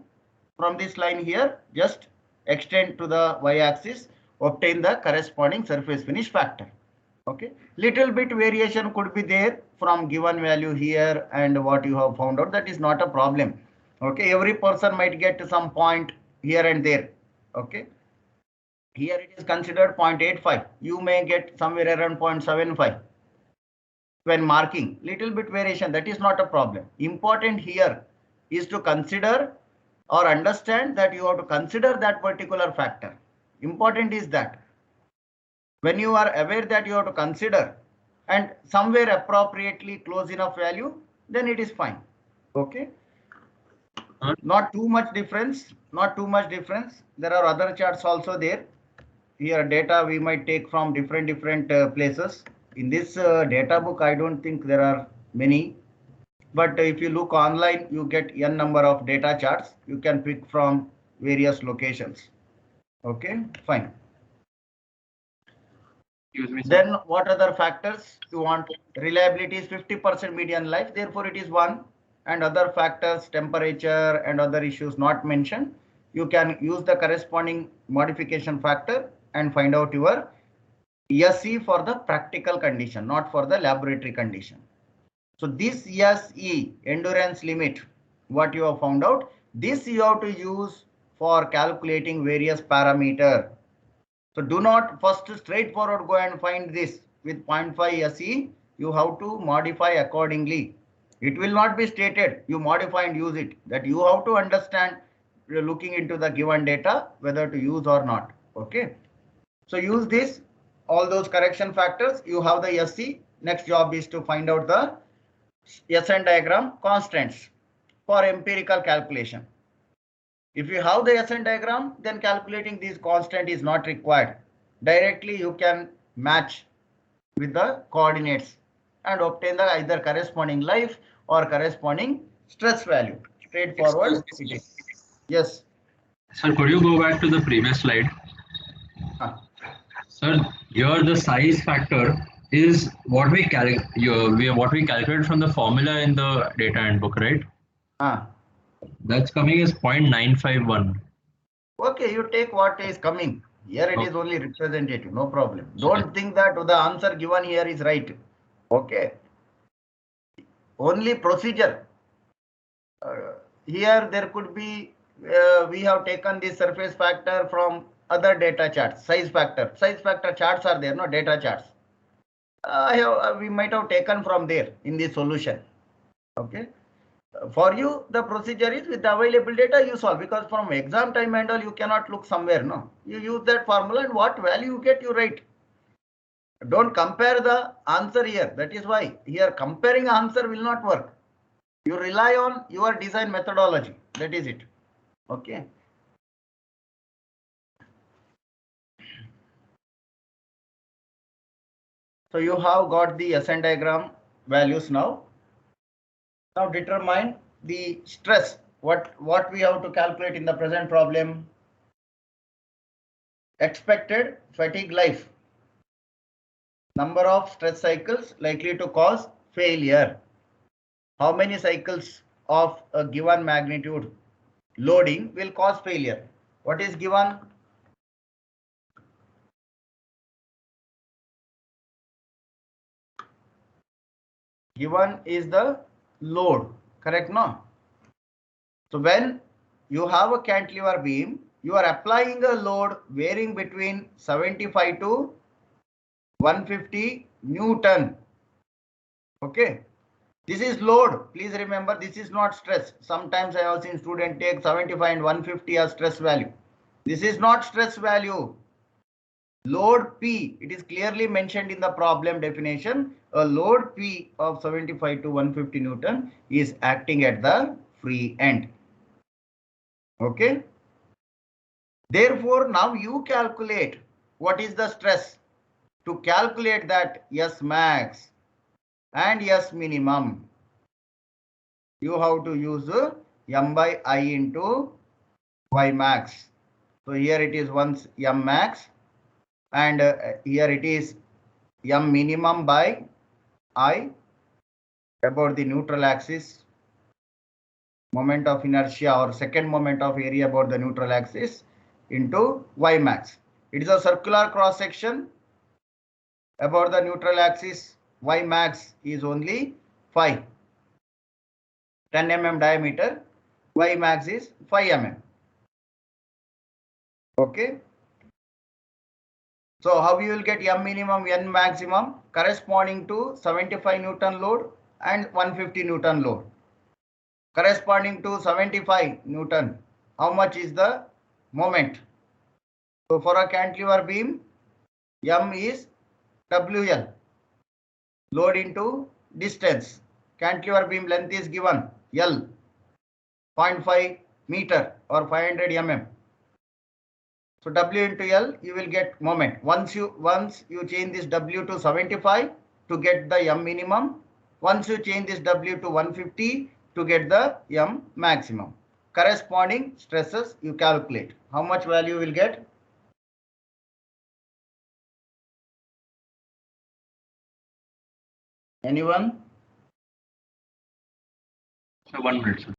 here, just extend to the y-axis, obtain the corresponding surface finish factor. Okay, little bit variation could be there from given value here and what you have found out. That is not a problem. Okay, every person might get some point here and there. Okay, here it is considered 0.85. You may get somewhere around 0.75 when marking. Little bit variation, that is not a problem. Important here is to consider or understand that you have to consider that particular factor. Important is that when you are aware that you have to consider and somewhere appropriately close enough value, then it is fine. Okay, not too much difference. There are other charts also there. Here data we might take from different places. In this data book, I don't think there are many, but if you look online, you get n number of data charts. You can pick from various locations. Okay, fine. Then what other factors you want? Reliability is 50% median life, therefore it is 1. And other factors, temperature and other issues not mentioned. You can use the corresponding modification factor and find out your SE for the practical condition, not for the laboratory condition. So this SE, endurance limit, what you have found out, this you have to use for calculating various parameter. So do not first straightforward go and find this with 0.5 SE. You have to modify accordingly. It will not be stated. You modify and use it. That you have to understand looking into the given data whether to use or not. Okay. So use this, all those correction factors. You have the SE. Next job is to find out the SN diagram constants for empirical calculation. If you have the SN diagram, then calculating these constant is not required. Directly you can match with the coordinates and obtain the either corresponding life or corresponding stress value. Straightforward. Yes. Sir, could you go back to the previous slide? Sir, here the size factor is what we calculate from the formula in the data handbook, right? That's coming as 0.951. Okay, you take what is coming. Here it is only representative, no problem. Don't think that the answer given here is right. Okay. Only procedure. Here there could be, we have taken the surface factor from other data charts, size factor charts are there, no data charts. We might have taken from there in the solution. Okay. For you, the procedure is with the available data you solve, because from exam time and all you cannot look somewhere. No, you use that formula and what value you get, you write. Don't compare the answer here. That is why here comparing answer will not work. You rely on your design methodology. That is it. Okay. So you have got the SN diagram values now. Now determine the stress. What we have to calculate in the present problem? Expected fatigue life. Number of stress cycles likely to cause failure. How many cycles of a given magnitude loading will cause failure? What is given? Given is the load, correct? No. So when you have a cantilever beam, you are applying a load varying between 75 to 150 Newton. Okay. This is load. Please remember, this is not stress. Sometimes I have seen student take 75 and 150 as stress value. This is not stress value. Load P, it is clearly mentioned in the problem definition. A load P of 75 to 150 Newton is acting at the free end. Okay. Therefore, now you calculate what is the stress. To calculate that S max and S minimum, you have to use M by I into Y max. So here it is once M max, and here it is M minimum by I about the neutral axis, moment of inertia or second moment of area about the neutral axis into Y max. It is a circular cross section about the neutral axis. Y max is only 5, 10 mm diameter. Y max is 5 mm. Okay. So how you will get M minimum, N maximum corresponding to 75 Newton load and 150 Newton load. Corresponding to 75 Newton, how much is the moment? So for a cantilever beam, M is WL, load into distance. Cantilever beam length is given L, 0.5 meter or 500 mm. So W into L, you will get moment. Once you change this W to 75 to get the M minimum. Once you change this W to 150 to get the M maximum. Corresponding stresses you calculate. How much value you will get? Anyone? So 1 minute, sir.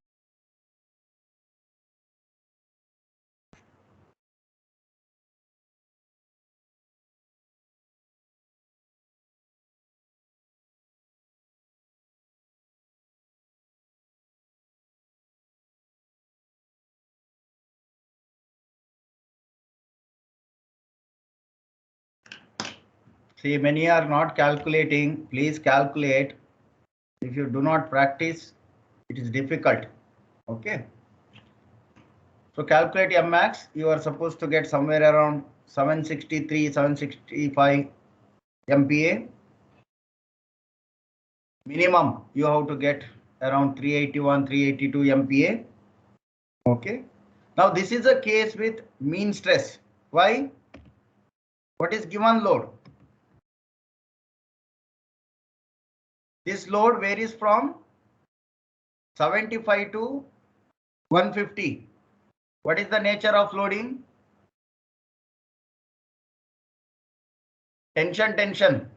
See, many are not calculating. Please calculate. If you do not practice, it is difficult. Okay. So calculate M max. You are supposed to get somewhere around 763, 765 MPa. Minimum you have to get around 381, 382 MPa. Okay. Now this is a case with mean stress. Why? What is given load? This load varies from 75 to 150. What is the nature of loading? Tension, tension.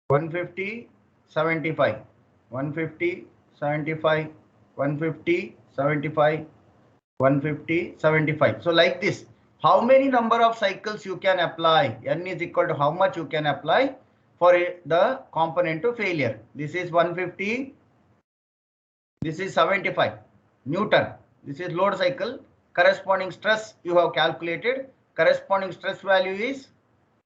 150, 75, 150, 75, 150, 75, 150, 75. So like this, how many number of cycles you can apply? N is equal to how much you can apply for the component to failure. This is 150. This is 75 Newton. This is load cycle. Corresponding stress you have calculated. Corresponding stress value is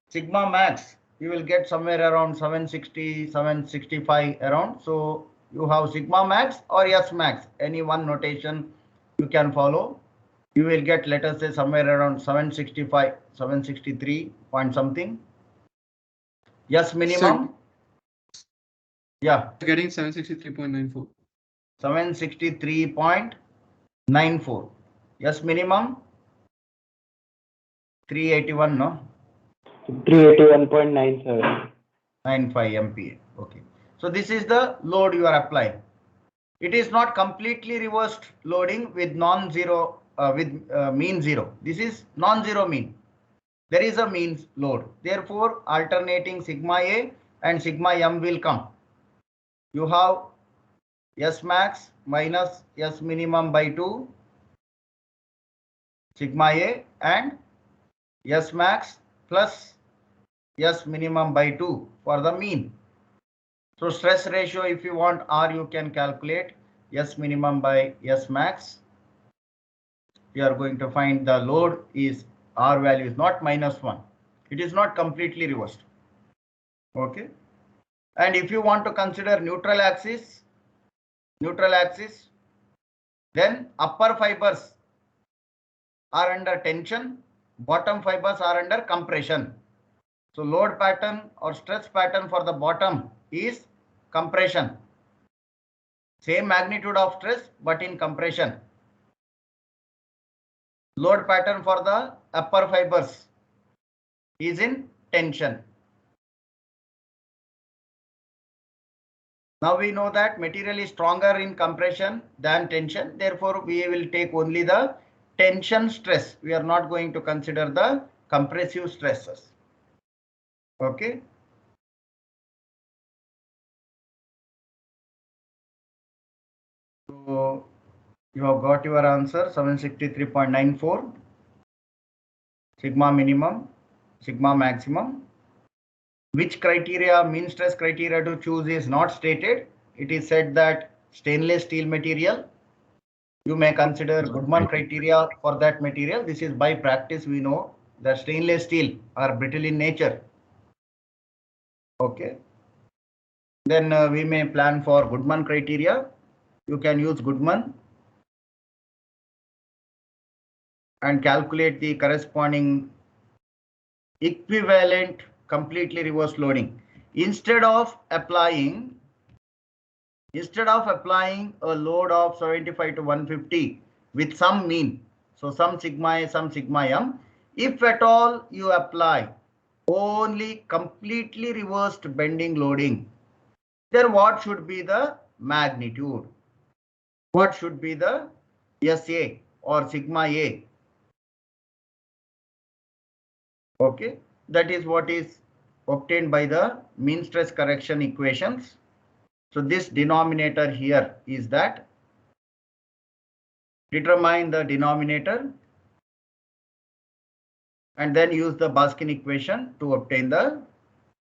sigma max. You will get somewhere around 760, 765 around. So you have sigma max or S max. Any one notation you can follow. You will get, let us say, somewhere around 765, 763 point something. Yes, minimum. So, yeah. Getting 763.94. 763.94. Yes, minimum. 381, no? 381.97. 95 MPa. Okay. So this is the load you are applying. It is not completely reversed loading with non-zero, mean zero. This is non-zero mean. There is a mean load. Therefore, alternating sigma A and sigma M will come. You have S max minus S minimum by 2, sigma A, and S max plus S minimum by 2 for the mean. So stress ratio, if you want R, you can calculate S minimum by S max. You are going to find the load is R value is not -1. It is not completely reversed. Okay. And if you want to consider neutral axis, then upper fibers are under tension, bottom fibers are under compression. So load pattern or stress pattern for the bottom is compression. Same magnitude of stress, but in compression. Load pattern for the upper fibers is in tension. Now we know that material is stronger in compression than tension. Therefore, we will take only the tension stress. We are not going to consider the compressive stresses. Okay. So you have got your answer 763.94. Sigma minimum, sigma maximum. Which criteria, mean stress criteria to choose is not stated. It is said that stainless steel material. You may consider Goodman criteria for that material. This is by practice we know that stainless steel are brittle in nature. Okay. Then we may plan for Goodman criteria. You can use Goodman and calculate the corresponding equivalent completely reverse loading. Instead of applying a load of 75 to 150 with some mean, so some sigma A, some sigma M, if at all you apply only completely reversed bending loading, then what should be the magnitude? What should be the SA or sigma A? Okay, that is what is obtained by the mean stress correction equations. So this denominator here is that. Determine the denominator and then use the Baskin equation to obtain the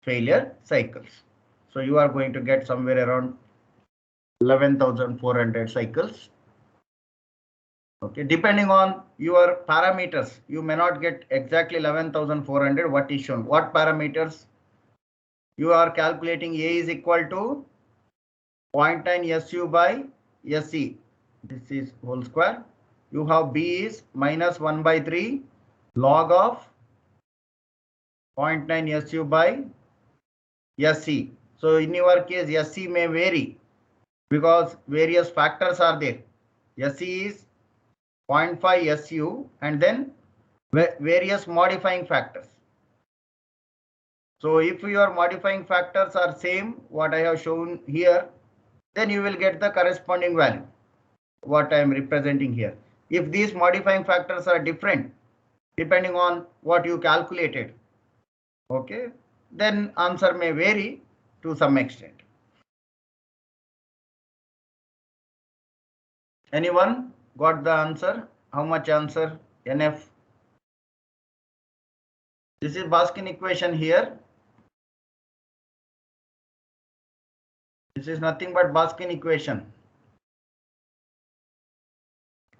failure cycles. So you are going to get somewhere around 11,400 cycles. Okay, depending on your parameters, you may not get exactly 11,400 what is shown. What parameters? You are calculating A is equal to 0.9 SU by SE. This is whole square. You have B is minus 1/3 log of 0.9 SU by SE. So in your case, SE may vary because various factors are there. SE is 0.5 SU and then various modifying factors. So if your modifying factors are same, what I have shown here, then you will get the corresponding value, what I am representing here. If these modifying factors are different, depending on what you calculated, okay, then answer may vary to some extent. Anyone got the answer? How much answer? NF. This is Baskin equation here. This is nothing but Baskin equation.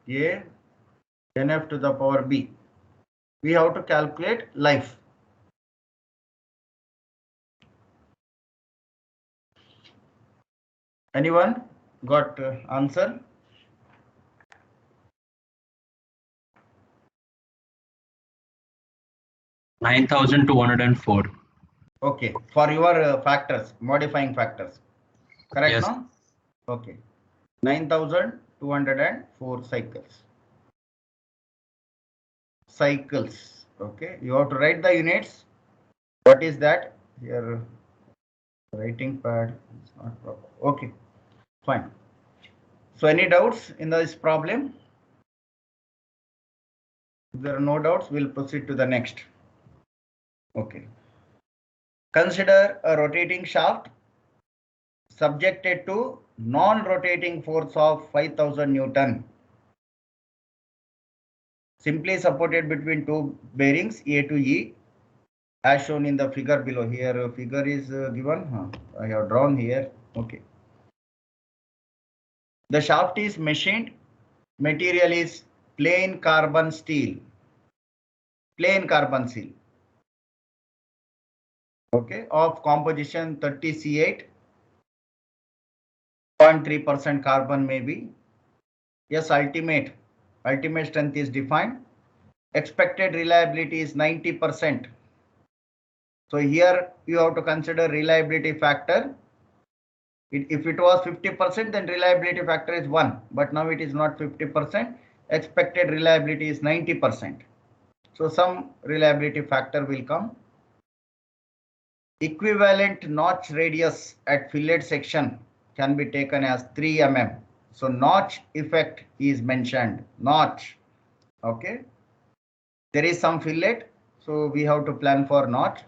A NF to the power B. We have to calculate life. Anyone got answer? $9,204. Okay, for your factors, modifying factors. Correct, yes. No? Okay. 9,204 cycles. Cycles. Okay, you have to write the units. What is that? Your writing pad is not proper. Okay, fine. So any doubts in this problem? If there are no doubts, we'll proceed to the next. Okay. Consider a rotating shaft subjected to non-rotating force of 5,000 Newton. Simply supported between two bearings A to E, as shown in the figure below. Here figure is given. I have drawn here. Okay. The shaft is machined. Material is plain carbon steel. Plain carbon steel. Okay, of composition 30C8. 0.3% carbon maybe. Yes, ultimate strength is defined. Expected reliability is 90%. So here you have to consider reliability factor. If it was 50%, then reliability factor is 1, but now it is not 50%. Expected reliability is 90%. So some reliability factor will come. Equivalent notch radius at fillet section can be taken as 3 mm. So notch effect is mentioned. Notch. Okay. There is some fillet, so we have to plan for notch.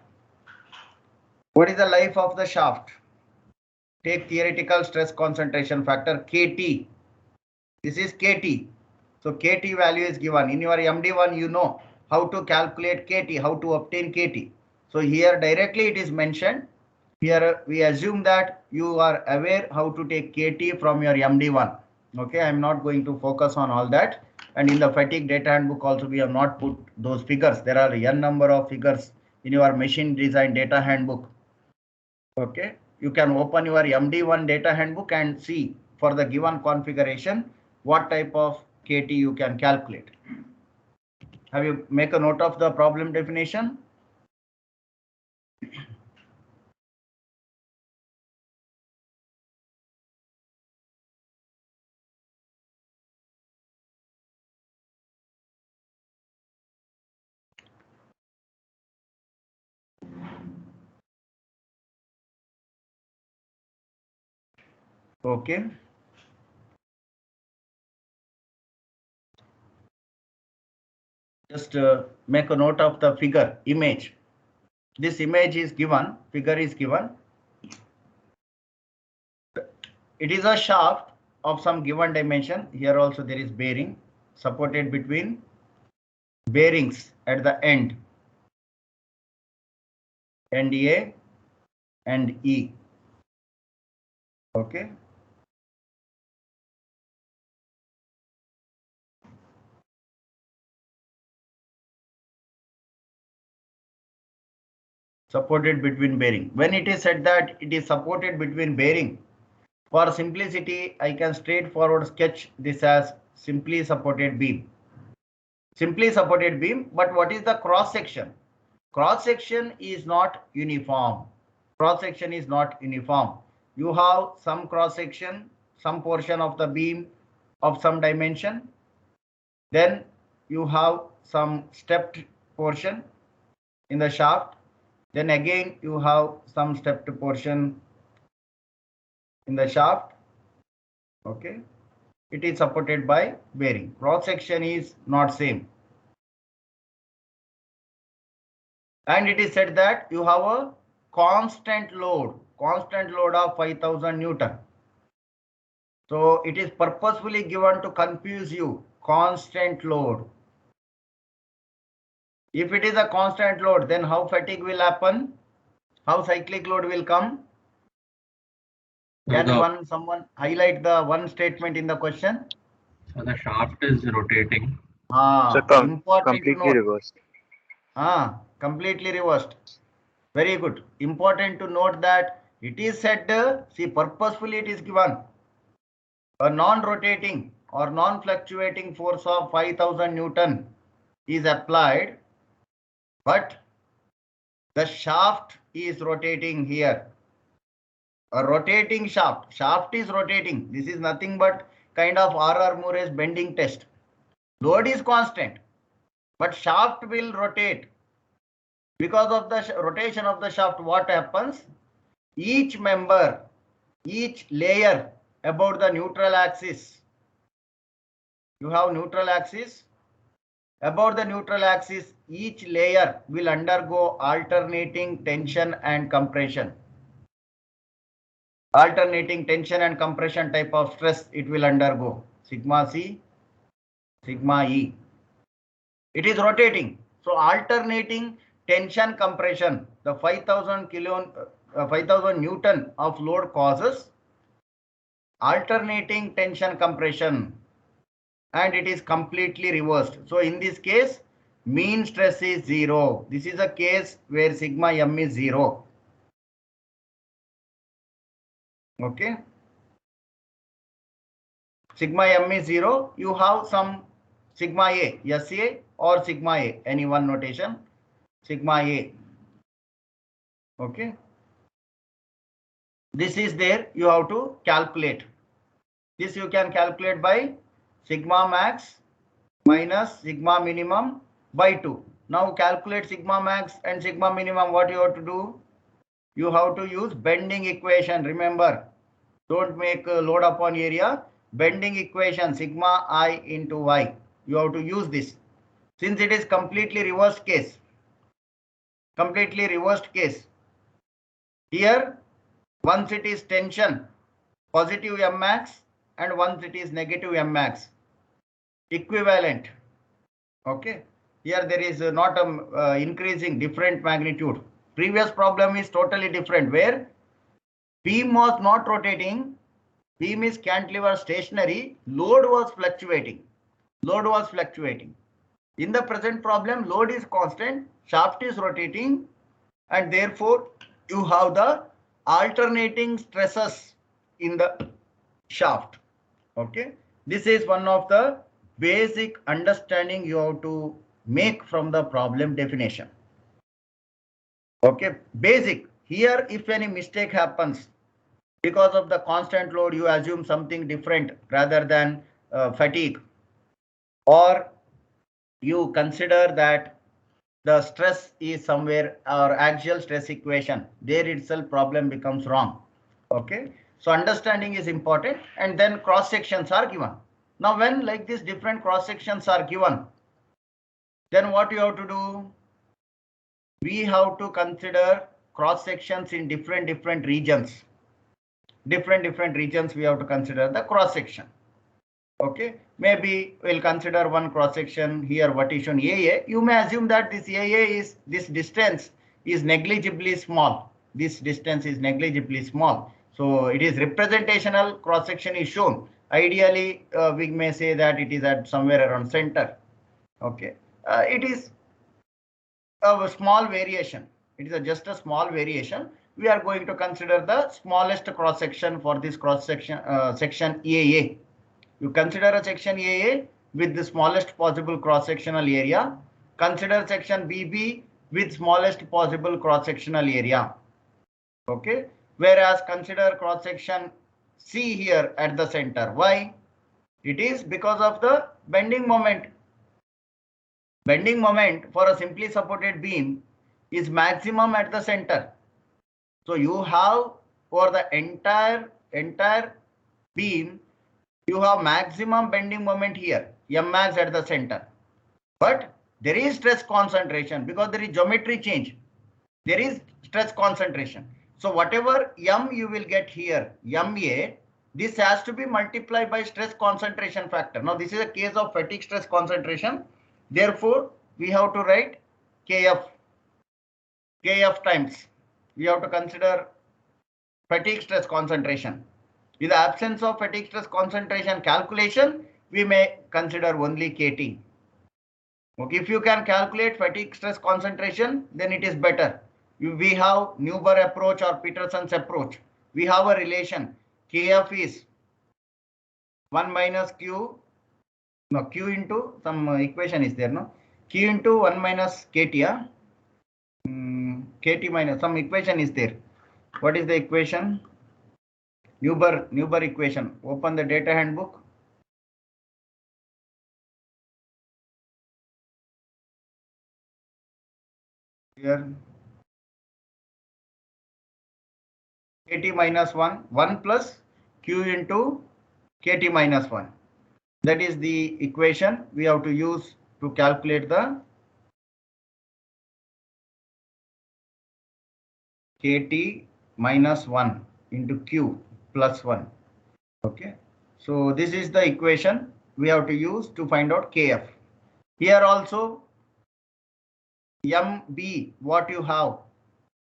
What is the life of the shaft? Take theoretical stress concentration factor KT. This is KT. So KT value is given. In your MD1, you know how to calculate KT, how to obtain KT. So here directly it is mentioned. Here we assume that you are aware how to take KT from your MD1. Okay, I'm not going to focus on all that. And in the fatigue data handbook also we have not put those figures. There are n number of figures in your machine design data handbook. Okay, you can open your MD1 data handbook and see for the given configuration what type of KT you can calculate. Have you make a note of the problem definition? Okay. Just make a note of the figure image. This image is given, figure is given. It is a shaft of some given dimension. Here also there is bearing supported between bearings at the end A and E. Okay. Supported between bearing. When it is said that it is supported between bearing, for simplicity, I can straightforward sketch this as simply supported beam. Simply supported beam, but what is the cross section? Cross section is not uniform. Cross section is not uniform. You have some cross section, some portion of the beam of some dimension. Then you have some stepped portion in the shaft. Then again, you have some stepped portion in the shaft. Okay. It is supported by bearing. Cross section is not same. And it is said that you have a constant load of 5000 Newton. So it is purposefully given to confuse you. Constant load. If it is a constant load, then how fatigue will happen? How cyclic load will come? Can someone highlight the one statement in the question? So the shaft is rotating. Completely reversed. Completely reversed. Very good. Important to note that it is said, see, purposefully it is given. A non-rotating or non-fluctuating force of 5000 Newton is applied, but the shaft is rotating here. A rotating shaft. Shaft is rotating. This is nothing but kind of R.R. Murray's bending test. Load is constant, but shaft will rotate. Because of the rotation of the shaft, what happens? Each member, each layer about the neutral axis. You have neutral axis. About the neutral axis, each layer will undergo alternating tension and compression. Alternating tension and compression type of stress it will undergo. Sigma C, sigma E. It is rotating. So alternating tension compression, the 5000 Newton of load causes alternating tension compression, and it is completely reversed. So in this case, mean stress is 0. This is a case where sigma m is 0. Okay. Sigma m is 0. You have some sigma A, SA or sigma A, any one notation, sigma A. Okay. This is there, you have to calculate. This you can calculate by sigma max minus sigma minimum by 2. Now calculate sigma max and sigma minimum. What you have to do? You have to use bending equation. Remember, don't make load upon area. Bending equation sigma I into y. You have to use this. Since it is completely reversed case. Completely reversed case. Here, once it is tension, positive M max, and once it is negative M max. Equivalent. Okay. Here there is not a increasing different magnitude. Previous problem is totally different, where beam was not rotating, beam is cantilever stationary, load was fluctuating. Load was fluctuating. In the present problem, load is constant, shaft is rotating, and therefore you have the alternating stresses in the shaft. Okay. This is one of the basic understanding you have to make from the problem definition. Okay, basic. Here, if any mistake happens because of the constant load, you assume something different rather than fatigue, or you consider that the stress is somewhere or axial stress equation, there itself problem becomes wrong. Okay, so understanding is important, and then cross sections are given. Now, when like this different cross sections are given, then what you have to do? We have to consider cross sections in different regions. Different regions we have to consider the cross section. Okay, maybe we'll consider one cross section here. What is shown AA? You may assume that this AA is, this distance is negligibly small. This distance is negligibly small. So it is representational cross section is shown. Ideally, we may say that it is at somewhere around center. Okay, it is a small variation. It is just a small variation. We are going to consider the smallest cross section for this cross section, section AA. You consider a section AA with the smallest possible cross sectional area. Consider section BB with smallest possible cross sectional area. Okay. Whereas consider cross section C here at the center. Why? It is because of the bending moment. Bending moment for a simply supported beam is maximum at the center. So you have for the entire beam, you have maximum bending moment here, M max at the center. But there is stress concentration because there is geometry change. There is stress concentration. So whatever M you will get here, MA, this has to be multiplied by stress concentration factor. Now this is a case of fatigue stress concentration. Therefore, we have to write KF times. We have to consider fatigue stress concentration. In the absence of fatigue stress concentration calculation, we may consider only KT. Okay, if you can calculate fatigue stress concentration, then it is better. We have Neuber approach or Peterson's approach. We have a relation. KF is 1 minus Q. No, Q into some equation is there, no? Q into 1 minus KT. KT minus some equation is there. What is the equation? Neuber equation. Open the data handbook. Here. KT minus 1 plus Q into KT minus 1. That is the equation we have to use to calculate the KT minus 1 into Q plus 1. Okay. So this is the equation we have to use to find out KF. Here also MB, what you have,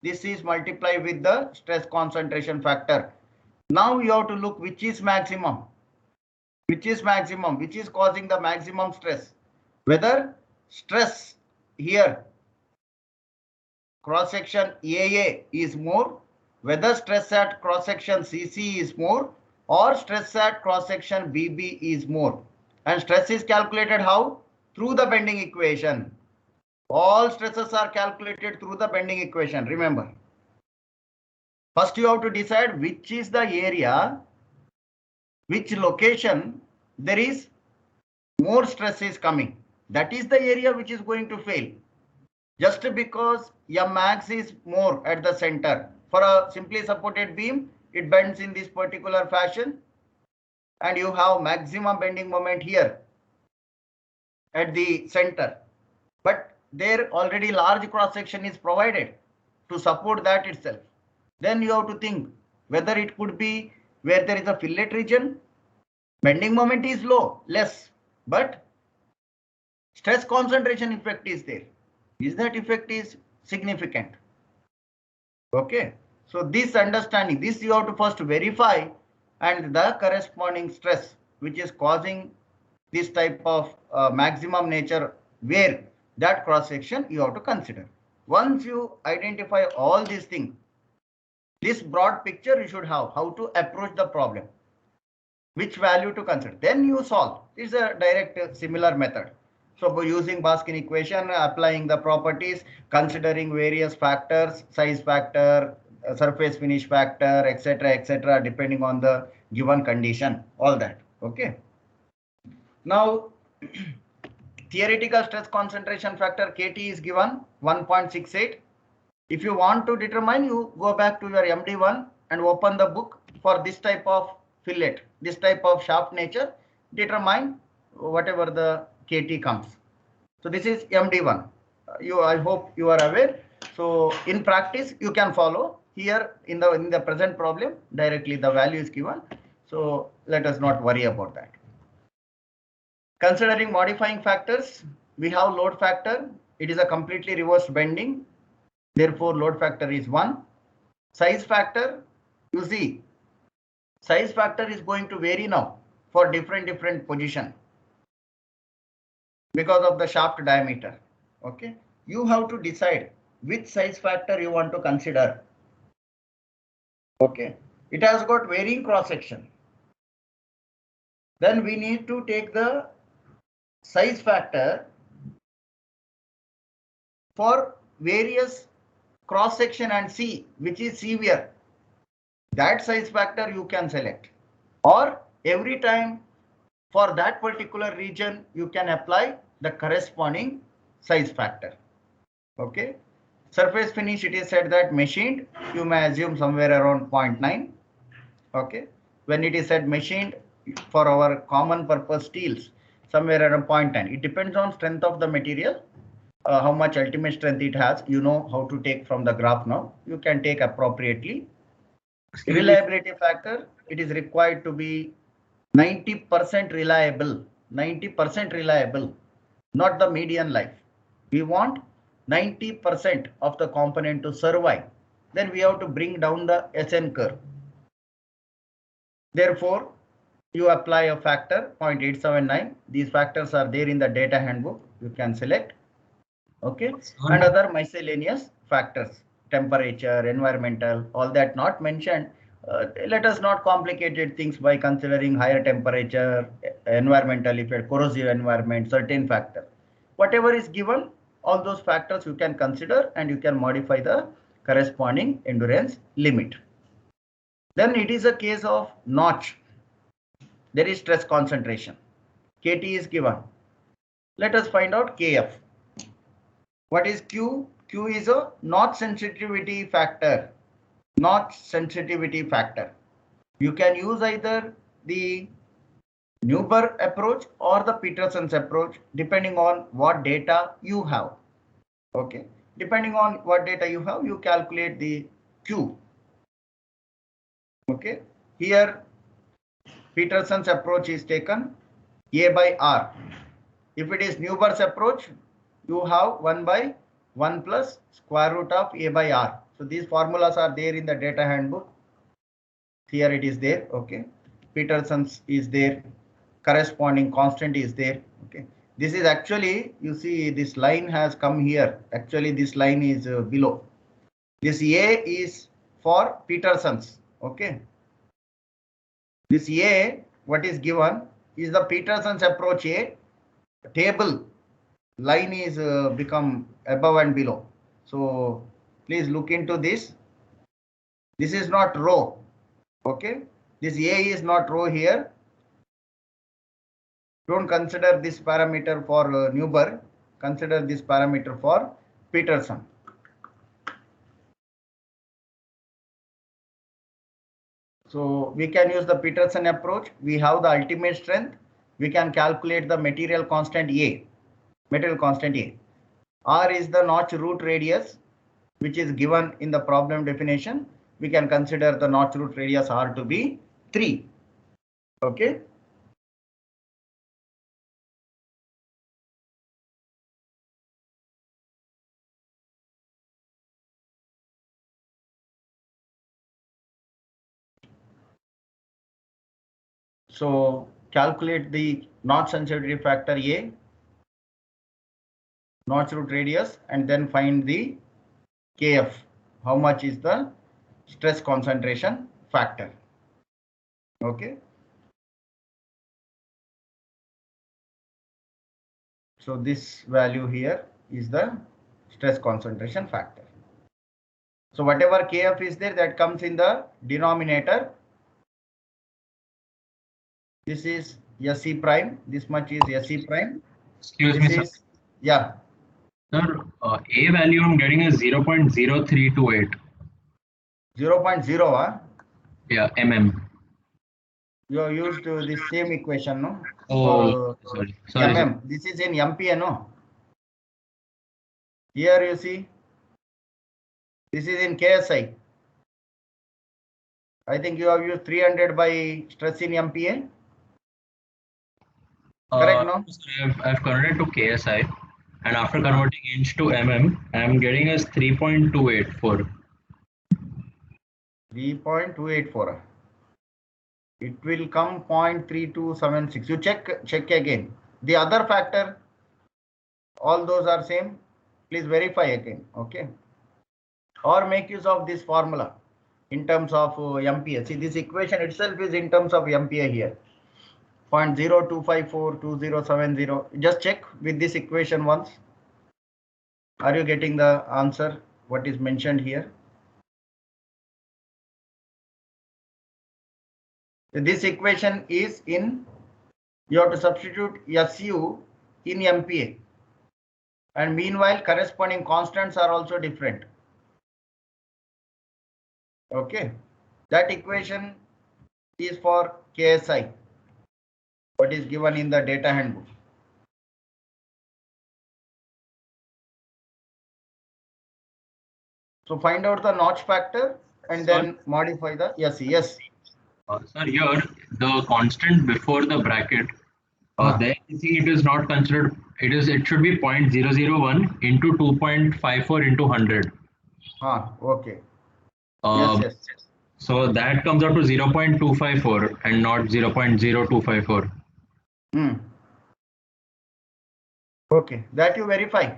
this is multiplied with the stress concentration factor. Now you have to look which is maximum. Which is maximum, which is causing the maximum stress. Whether stress here cross section AA is more, whether stress at cross section CC is more, or stress at cross section BB is more. And stress is calculated how? Through the bending equation. All stresses are calculated through the bending equation, remember. First, you have to decide which is the area, which location there is more stress is coming. That is the area which is going to fail. Just because max is more at the center. For a simply supported beam, it bends in this particular fashion, and you have maximum bending moment here at the center. But there already large cross section is provided to support that itself. Then you have to think whether it could be where there is a fillet region, bending moment is low, less, but stress concentration effect is there. Is that effect is significant? Okay, so this understanding, this you have to first verify, and the corresponding stress which is causing this type of maximum nature where that cross section you have to consider. Once you identify all these things, this broad picture you should have how to approach the problem, which value to consider, then you solve. It's a direct similar method. So by using Baskin equation, applying the properties, considering various factors, size factor, surface finish factor, etc., depending on the given condition, all that. Okay. Now, theoretical stress concentration factor KT is given 1.68. If you want to determine, you go back to your MD1 and open the book for this type of fillet, this type of shaft nature, determine whatever the KT comes. So this is MD1. I hope you are aware. So in practice, you can follow here in the present problem directly the value is given. So let us not worry about that. Considering modifying factors, we have load factor. It is a completely reversed bending. Therefore, load factor is 1. Size factor, you see, size factor is going to vary now for different position because of the shaft diameter. Okay, you have to decide which size factor you want to consider. Okay, it has got varying cross section. Then we need to take the size factor for various cross section and see which is severe. That size factor you can select, or every time for that particular region you can apply the corresponding size factor. Okay, surface finish, it is said that machined, you may assume somewhere around 0.9. Okay, when it is said machined for our common purpose steels, somewhere around 0.9. It depends on strength of the material, how much ultimate strength it has. You know how to take from the graph now. You can take appropriately. Reliability factor, it is required to be 90% reliable. 90% reliable, not the median life. We want 90% of the component to survive. Then we have to bring down the SN curve. Therefore, you apply a factor 0.879. These factors are there in the data handbook. You can select. Okay, and other miscellaneous factors, temperature, environmental, all that not mentioned. Let us not complicate things by considering higher temperature, environmental effect, corrosive environment, certain factor. Whatever is given, all those factors you can consider and you can modify the corresponding endurance limit. Then it is a case of notch. There is stress concentration. KT is given. Let us find out KF. What is Q? Q is a notch sensitivity factor. Notch sensitivity factor. You can use either the Neuber approach or the Peterson's approach, depending on what data you have. Okay, depending on what data you have, you calculate the Q. Okay, here Peterson's approach is taken A by R. If it is Neuber's approach, you have 1 by 1 plus square root of A by R. So these formulas are there in the data handbook. Here it is there. Okay, Peterson's is there. Corresponding constant is there. Okay, this is actually, you see this line has come here. Actually, this line is below. This A is for Peterson's. Okay, this A, what is given is the Peterson's approach A. Table line is become above and below. So please look into this. This is not rho. Okay. This A is not rho here. Don't consider this parameter for Newberg. Consider this parameter for Peterson. So we can use the Peterson approach. We have the ultimate strength. We can calculate the material constant A. Material constant A. R is the notch root radius, which is given in the problem definition. We can consider the notch root radius R to be 3. Okay. So calculate the notch sensitivity factor A, notch root radius, and then find the Kf. How much is the stress concentration factor? Okay. So this value here is the stress concentration factor. So whatever Kf is there, that comes in the denominator. This is SC prime. This much is SC prime. Excuse me, sir. Yeah. Sir, A value I'm getting is 0.0328. 0.0, Yeah, mm. You have used the same equation, no? Oh, sorry. Mm. This is in MPa, no? Here you see, this is in KSI. I think you have used 300 by stress in MPa. Correct, no? I've converted to KSI, and after converting inch to mm, I'm getting as 3.284. 3.284. It will come 0.3276. You check again. The other factor, all those are same. Please verify again. Okay. Or make use of this formula in terms of MPa. See, this equation itself is in terms of MPa here. 0.02542070. Just check with this equation once. Are you getting the answer? What is mentioned here? This equation is in, you have to substitute SU in MPa. And meanwhile, corresponding constants are also different. Okay. That equation is for KSI. What is given in the data handbook. So find out the notch factor and then modify the yes. Sir, here the constant before the bracket, there you see it is not considered. It should be 0.001 into 2.54 into 100. Okay. Yes. So that comes out to 0.254 and not 0.0254. Okay, that you verify.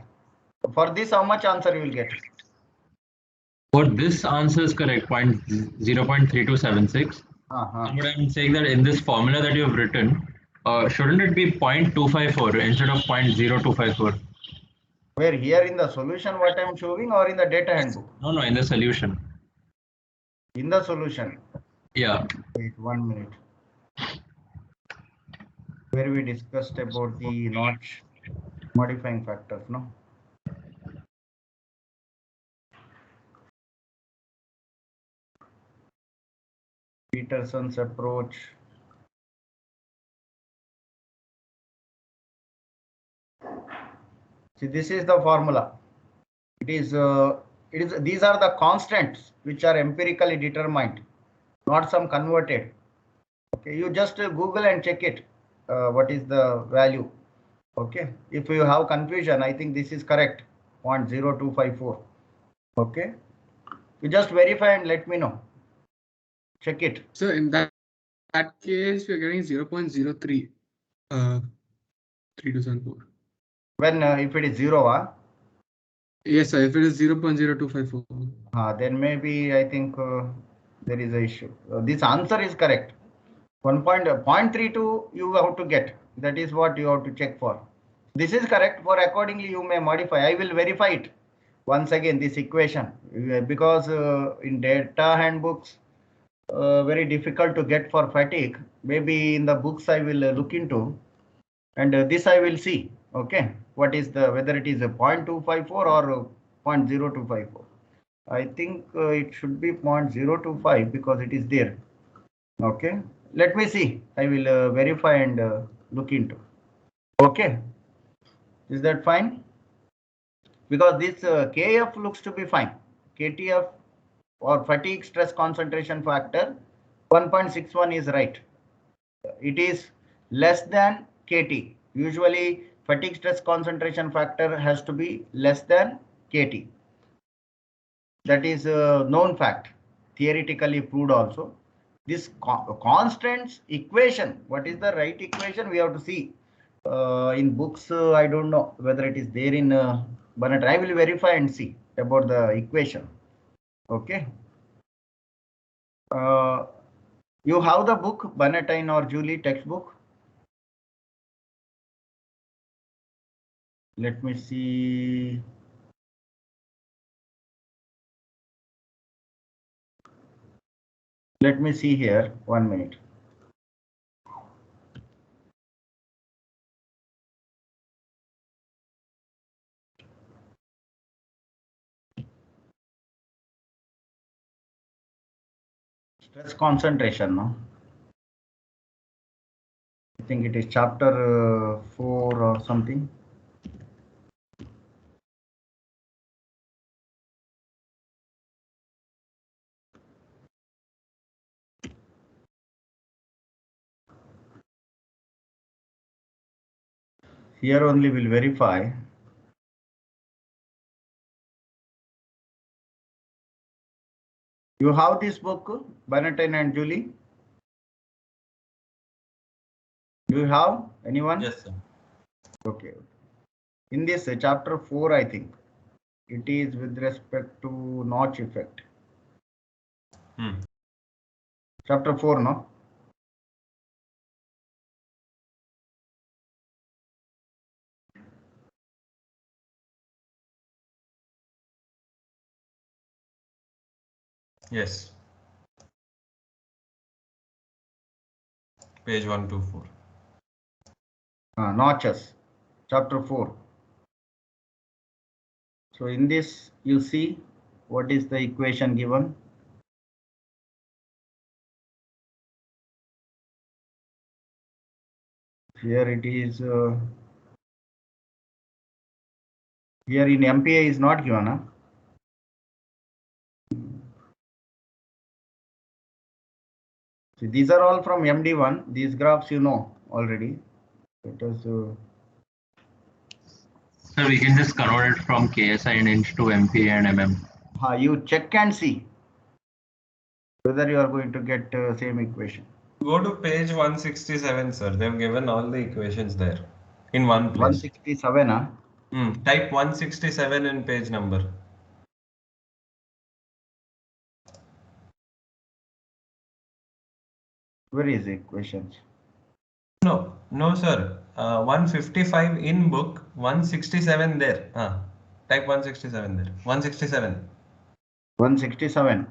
For this, how much answer you will get? For this answer is correct, 0.3276. But I'm saying that in this formula that you have written, shouldn't it be 0.254 instead of 0.0254? Where here in the solution what I'm showing or in the data handbook? No, in the solution. In the solution? Yeah. Wait 1 minute. Where we discussed about the notch modifying factors, no? Peterson's approach. See, this is the formula. These are the constants which are empirically determined, not some converted. Okay, you just Google and check it. What is the value? Okay, if you have confusion, I think this is correct. 0.0254. Okay, you just verify and let me know. Check it. So in that case, we are getting 0.03. 3274. When if it is 0, Yes, sir. If it is 0.0254. Then maybe I think there is an issue. This answer is correct. 0.32 you have to get. That is what you have to check for. This is correct. For accordingly, you may modify. I will verify it. once again this equation, because in data handbooks, very difficult to get for fatigue. Maybe in the books I will look into, and this I will see. Okay, what is the, whether it is a 0.254 or 0.0254. I think it should be 0.025 because it is there. Okay, let me see. I will verify and look into. Okay, is that fine? Because this KF looks to be fine. KTF or fatigue stress concentration factor 1.61 is right. It is less than KT. Usually fatigue stress concentration factor has to be less than KT. That is a known fact, theoretically proved also. This constants equation, what is the right equation, we have to see. In books, I don't know whether it is there in Bannettine. I will verify and see about the equation. Okay. You have the book, Bannettine or Julie textbook? Let me see. Let me see here, 1 minute. Stress concentration, no? I think it is chapter 4 or something. Here only will verify. You have this book, Bannettine and Julie? Do you have anyone? Yes, sir. Okay. In this chapter 4, I think it is with respect to notch effect. Chapter 4, no? Yes. Page 124. Notches, chapter 4. So in this, you see what is the equation given. Here it is. Here in MPA is not given. Huh? So these are all from MD1. These graphs you know already. It is. So we can just convert it from KSI and inch to MPA and MM. You check and see whether you are going to get same equation. Go to page 167, sir. They've given all the equations there in one place. 167, huh? Type 167 in page number. Where is the equations? No, sir. 155 in book, 167 there. Type 167 there. 167. 167.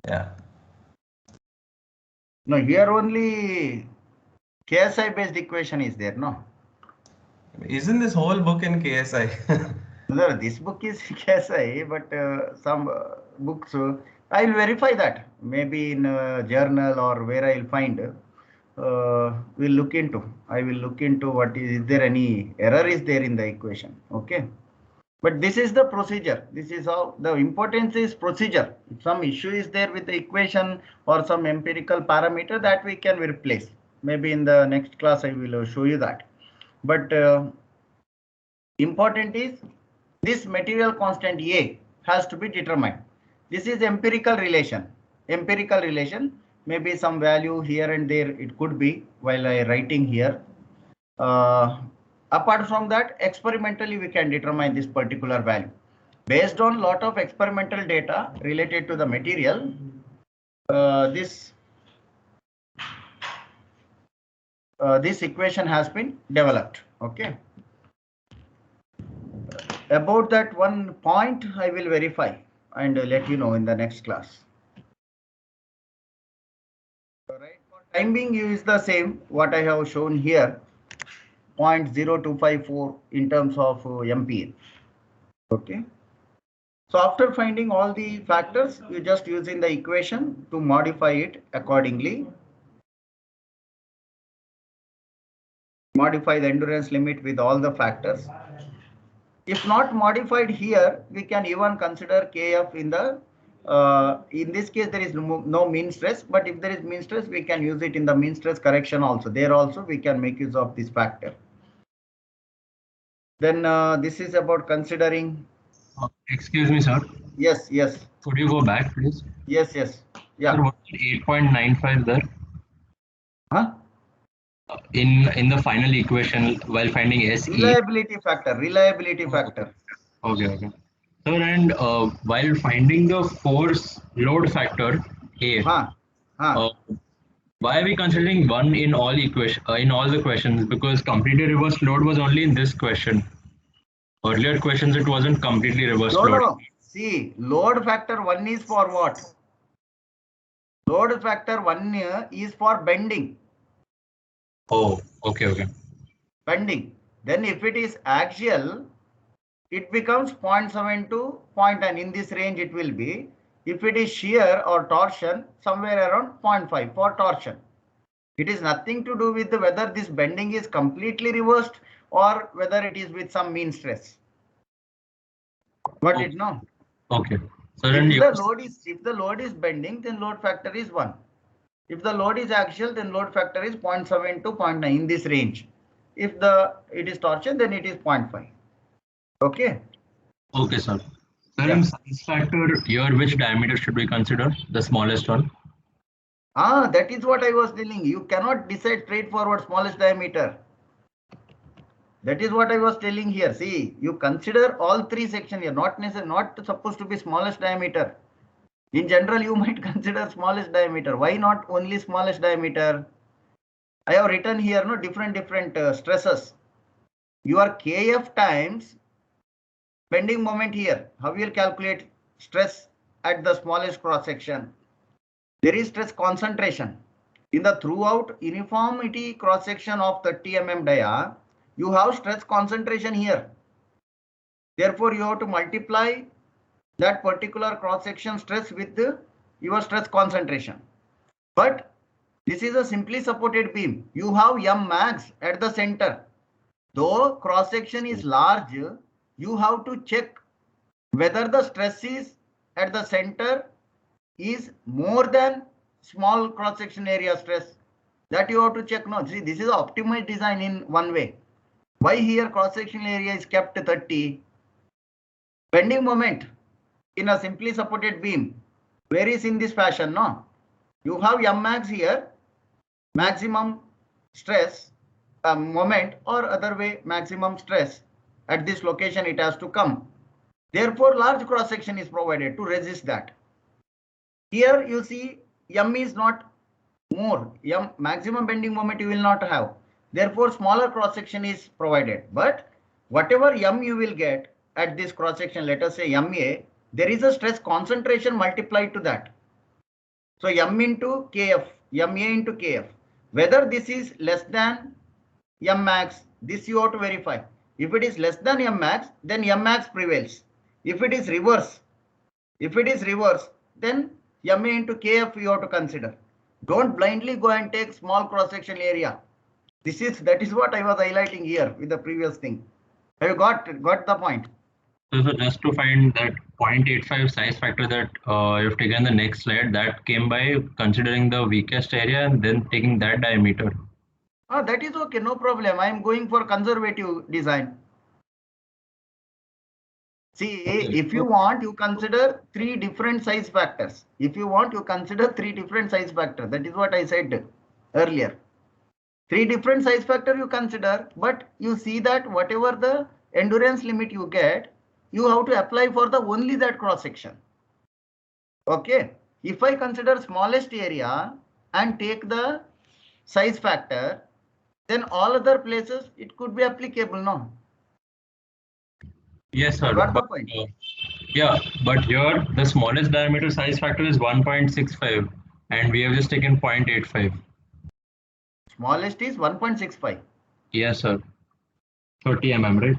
Yeah. No, here only KSI based equation is there, no? Isn't this whole book in KSI? No, this book is KSI, but some books, I will verify that. Maybe in a journal or where I will find, we'll look into. I will look into what is there any error is there in the equation. Okay. But this is the procedure. This is how the importance is procedure. If some issue is there with the equation or some empirical parameter, that we can replace. Maybe in the next class, I will show you that. But important is this material constant A has to be determined. This is empirical relation. Empirical relation, maybe some value here and there it could be while I writing here. Apart from that, experimentally we can determine this particular value. Based on lot of experimental data related to the material, this equation has been developed. Okay. About that one point, I will verify and let you know in the next class. Right, for time being, use the same what I have shown here, 0.0254 in terms of MPa. Okay. So after finding all the factors, you just using the equation to modify it accordingly. Modify the endurance limit with all the factors. If not modified here, we can even consider Kf in this case, there is no mean stress, but if there is mean stress, we can use it in the mean stress correction also. There also we can make use of this factor. Then this is about considering. Excuse me, sir. Yes, yes. Could you go back, please? Yes, yes. Yeah. Sir, what is 8.95 there? Huh? In the final equation while finding SE. Reliability factor. Reliability factor. Okay, okay. Sir, and while finding the force load factor A, why are we considering 1 in all in all the questions? Because completely reversed load was only in this question. Earlier questions it wasn't completely reversed load. No. See, load factor 1 is for what? Load factor 1 is for bending. Oh, okay, okay. Bending. Then if it is axial, it becomes 0.7 to 0.9. In this range it will be. If it is shear or torsion, somewhere around 0.5 for torsion. It is nothing to do with whether this bending is completely reversed or whether it is with some mean stress. Got it, no? Okay. So if the load is bending, then load factor is 1. If the load is axial, then load factor is 0.7 to 0.9 in this range. If it is torsion, then it is 0.5. Okay. Okay, sir. Sir, in size factor here, which diameter should we consider? The smallest one? That is what I was telling you. You cannot decide straightforward smallest diameter. That is what I was telling here. See, you consider all three sections here, not supposed to be smallest diameter. In general, you might consider smallest diameter. Why not only smallest diameter? I have written here different stresses. Your Kf times bending moment here. How you will calculate stress at the smallest cross section? There is stress concentration. In the throughout uniformity cross section of 30 mm dia, you have stress concentration here. Therefore, you have to multiply that particular cross section stress with your stress concentration. But this is a simply supported beam. You have M max at the center. Though cross section is large, you have to check whether the stress is at the center is more than small cross section area stress. That you have to check. No, see, this is optimized design in one way. Why here cross section area is kept 30? Bending moment in a simply supported beam varies in this fashion. No, you have M max here, maximum stress moment, or other way maximum stress at this location it has to come. Therefore, large cross section is provided to resist that. Here you see M is not more. M maximum bending moment you will not have. Therefore, smaller cross section is provided. But whatever M you will get at this cross section, let us say MA, there is a stress concentration multiplied to that. So M into Kf, MA into Kf. Whether this is less than M max, this you have to verify. If it is less than M max, then M max prevails. If it is reverse, then MA into Kf you have to consider. Don't blindly go and take small cross section area. That is what I was highlighting here with the previous thing. Have you got the point? So just to find that 0.85 size factor that you've taken the next slide, that came by considering the weakest area and then taking that diameter. That is okay, no problem. I am going for conservative design. See, if you want, you consider 3 different size factors. If you want, you consider 3 different size factors. That is what I said earlier. 3 different size factor you consider, but you see that whatever the endurance limit you get, you have to apply for only that cross section. Okay. If I consider smallest area and take the size factor, then all other places it could be applicable, no? Yes, sir. Got the But, point? yeah, but here the smallest diameter size factor is 1.65 and we have just taken 0.85. Smallest is 1.65. Yes, sir. 30 mm, right?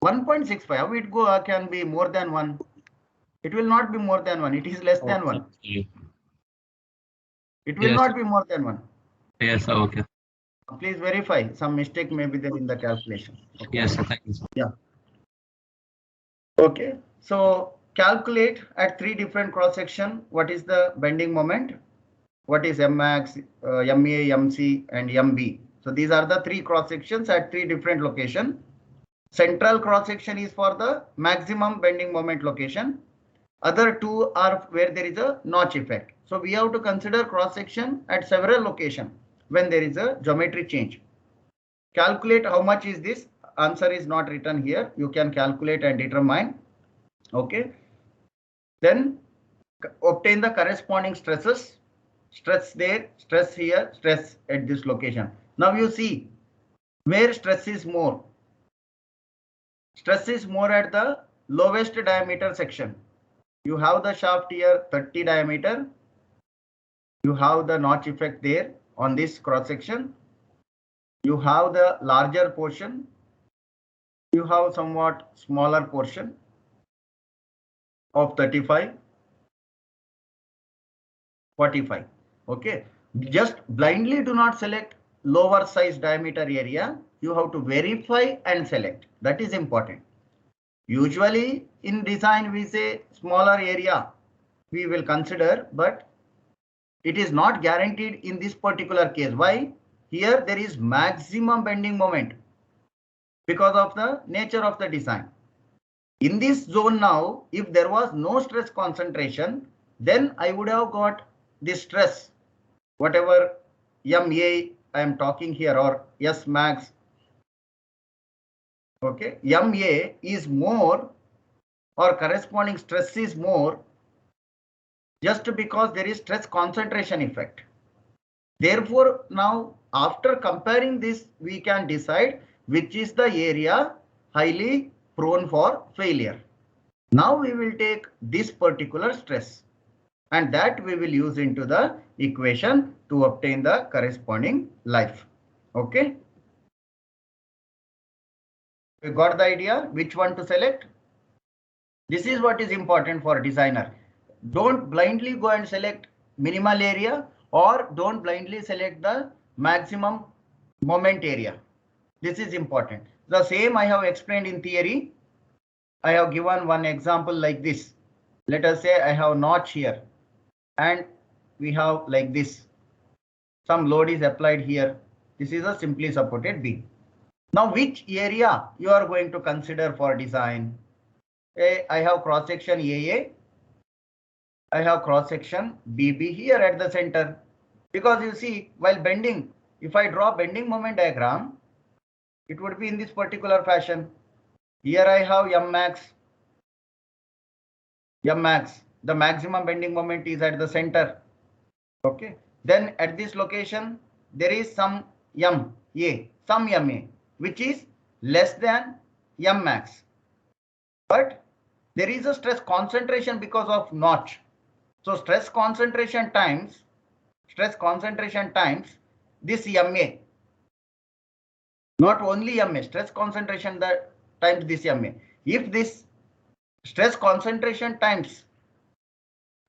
1.65. How it go can be more than 1? It will not be more than 1. It is less than 1. Okay. It will Yes. not be more than 1. Yes, sir. Okay. Please verify. Some mistake may be there in the calculation. Okay? Yes, sir. Thank you, sir. Yeah. Okay. So calculate at 3 different cross section. What is the bending moment? What is Mmax, MA, MC, and MB? So these are the 3 cross sections at 3 different locations. Central cross section is for the maximum bending moment location. Other 2 are where there is a notch effect. So we have to consider cross section at several locations when there is a geometry change. Calculate how much is this. Answer is not written here. You can calculate and determine. Okay. Then obtain the corresponding stresses. Stress there, stress here, stress at this location. Now you see where stress is more. Stress is more at the lowest diameter section. You have the shaft here 30 diameter. You have the notch effect there on this cross section. You have the larger portion. You have somewhat smaller portion of 35, 45. Okay. Just blindly do not select lower size diameter area. You have to verify and select. That is important. Usually in design we say smaller area we will consider, but it is not guaranteed in this particular case. Why? Here there is maximum bending moment because of the nature of the design. In this zone now, if there was no stress concentration, then I would have got this stress, whatever MA I am talking here, or S max. Okay, MA is more, or corresponding stress is more, just because there is stress concentration effect. Therefore, now after comparing this, we can decide which is the area highly prone for failure. Now we will take this particular stress, and that we will use into the equation to obtain the corresponding life. Okay. We got the idea which one to select. This is what is important for a designer. Don't blindly go and select minimal area, or don't blindly select the maximum moment area. This is important. The same I have explained in theory. I have given one example like this. Let us say I have notch here and we have like this. Some load is applied here. This is a simply supported beam. Now which area you are going to consider for design? I have cross section AA. I have cross section BB here at the center. Because you see, while bending, if I draw bending moment diagram, it would be in this particular fashion. Here I have M max. The maximum bending moment is at the center. Okay. Then at this location, there is some MA, which is less than M max. But there is a stress concentration because of notch. So stress concentration times this MA. Not only MA, stress concentration that times this MA. If this stress concentration times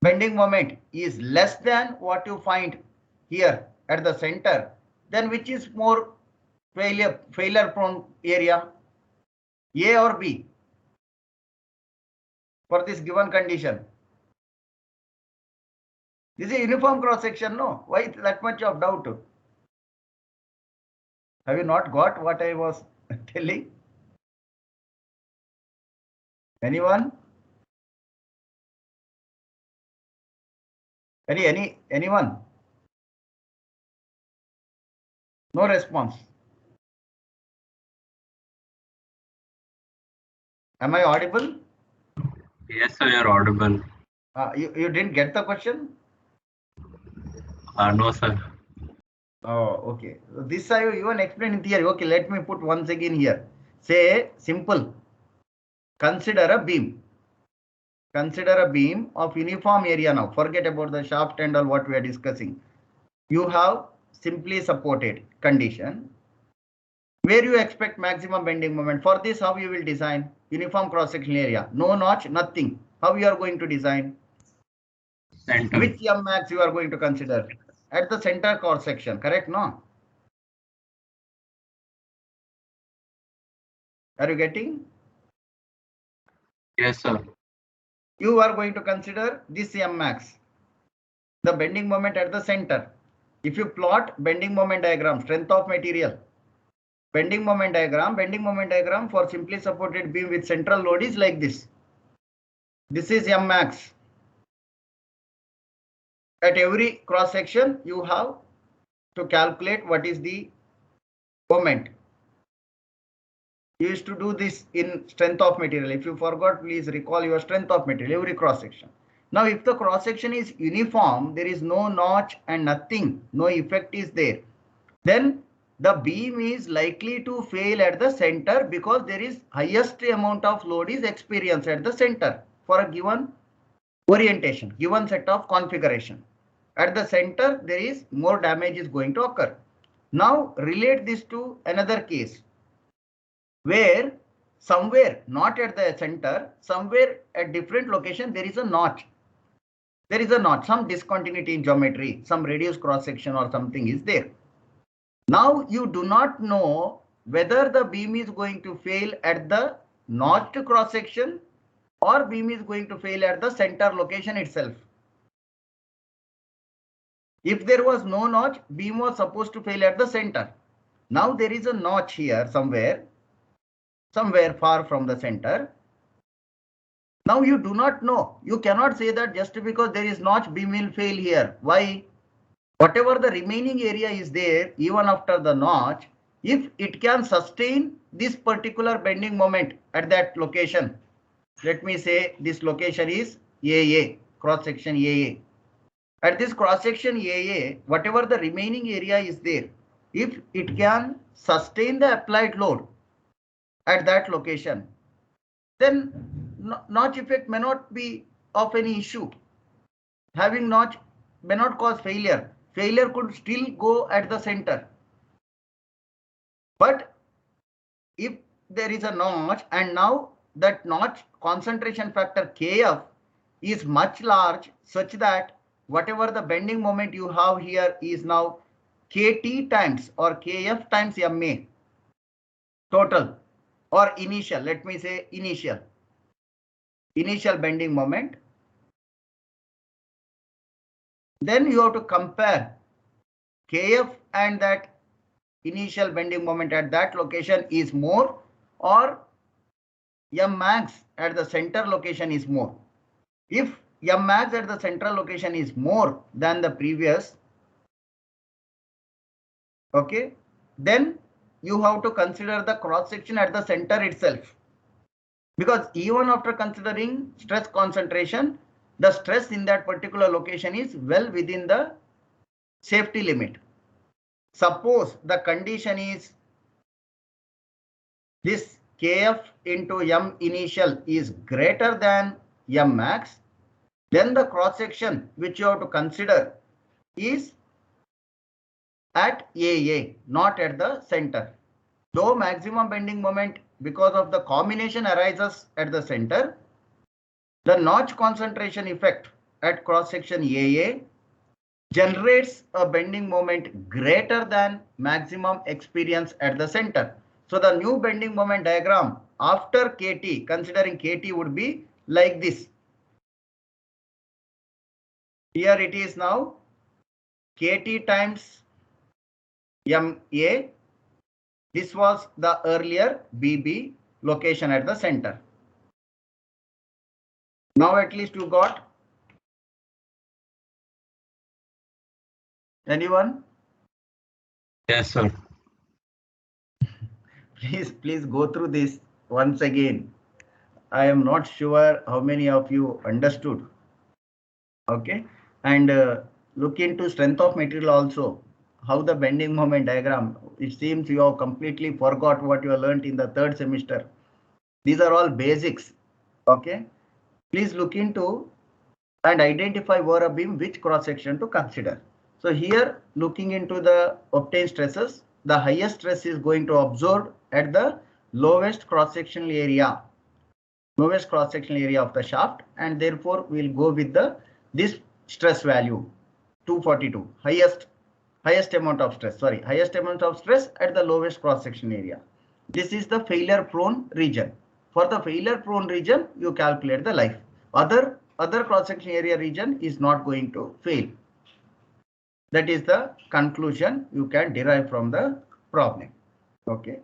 bending moment is less than what you find here at the center, then which is more failure prone area, A or B, for this given condition? This is a uniform cross section, no? Why that much of doubt? Have you not got what I was telling? Anyone? Anyone? No response. Am I audible? Yes, sir, you're audible. You didn't get the question? No, sir. Oh, okay. This I even explained in theory. Okay, let me put once again here. Say simple. Consider a beam. Consider a beam of uniform area now. Forget about the shaft and all what we are discussing. You have simply supported condition where you expect maximum bending moment. For this, how you will design? Uniform cross-sectional area. No notch, nothing. How you are going to design? Center. Which M max you are going to consider? At the center cross-section, correct? No? Are you getting? Yes, sir. You are going to consider this M max, the bending moment at the center. If you plot bending moment diagram, strength of material, bending moment diagram for simply supported beam with central load is like this. This is M max. At every cross section, you have to calculate what is the moment. You used to do this in strength of material. If you forgot, please recall your strength of material, every cross section. Now, if the cross section is uniform, there is no notch and nothing, no effect is there, then the beam is likely to fail at the center because there is highest amount of load is experienced at the center for a given orientation, given set of configuration. At the center, there is more damage is going to occur. Now, relate this to another case where somewhere, not at the center, somewhere at different location, there is a notch. There is a notch, some discontinuity in geometry, some radius cross section or something is there. Now you do not know whether the beam is going to fail at the notched cross section or beam is going to fail at the center location itself. If there was no notch, beam was supposed to fail at the center. Now there is a notch here somewhere far from the center. Now you do not know. You cannot say that just because there is notch, beam will fail here. Why? Whatever the remaining area is there, even after the notch, if it can sustain this particular bending moment at that location, let me say this location is AA, cross section AA. At this cross section AA, whatever the remaining area is there, if it can sustain the applied load at that location, then notch effect may not be of any issue. Having notch may not cause failure. Failure could still go at the center. But if there is a notch and now that notch concentration factor Kf is much large such that whatever the bending moment you have here is now Kt times or Kf times Ma total or initial, let me say initial bending moment. Then you have to compare Kf and that initial bending moment at that location is more or M max at the center location is more. If M max at the central location is more than the previous, okay, then you have to consider the cross section at the center itself. Because even after considering stress concentration, the stress in that particular location is well within the safety limit. Suppose the condition is this Kf into M initial is greater than M max, then the cross section which you have to consider is at AA, not at the center. Though maximum bending moment because of the combination arises at the center, the notch concentration effect at cross section AA generates a bending moment greater than maximum experience at the center. So the new bending moment diagram after Kt, considering Kt would be like this. Here it is now Kt times Ma. This was the earlier BB location at the center. Now at least you got. Anyone? Yes, sir. Please go through this once again. I am not sure how many of you understood. Okay, and look into strength of material also. How the bending moment diagram. It seems you have completely forgot what you learned in the third semester. These are all basics. Okay. Please look into and identify over a beam which cross section to consider. So here, looking into the obtained stresses, the highest stress is going to absorb at the lowest cross-sectional area. Lowest cross-sectional area of the shaft, and therefore we'll go with this stress value 242, highest amount of stress at the lowest cross-sectional area. This is the failure prone region. For the failure prone region, you calculate the life. Other cross-sectional area region is not going to fail. That is the conclusion you can derive from the problem. Okay,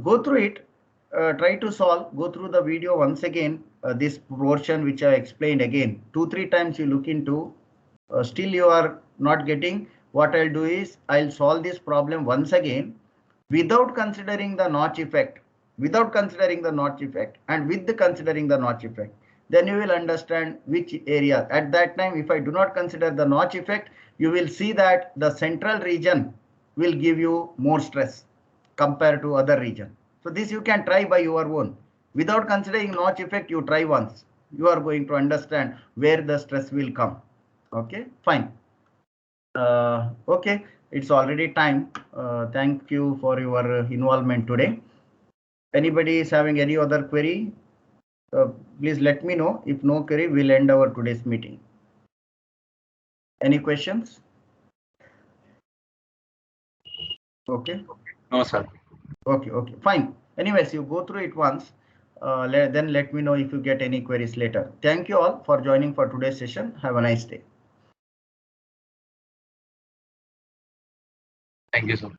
go through it. Try to solve, go through the video once again, this portion which I explained again, 2-3 times you look into, still you are not getting. What I'll do is I'll solve this problem once again without considering the notch effect, and with considering the notch effect, then you will understand which area. At that time, if I do not consider the notch effect, you will see that the central region will give you more stress compared to other region. So this you can try by your own. Without considering notch effect, you try once. You are going to understand where the stress will come. Okay, fine. Okay, it's already time. Thank you for your involvement today. Anybody is having any other query? Please let me know. If no query, we'll end our today's meeting. Any questions? Okay. No, sir. Okay, fine. Anyways, you go through it once, then let me know if you get any queries later. Thank you all for joining for today's session. Have a nice day. Thank you, sir.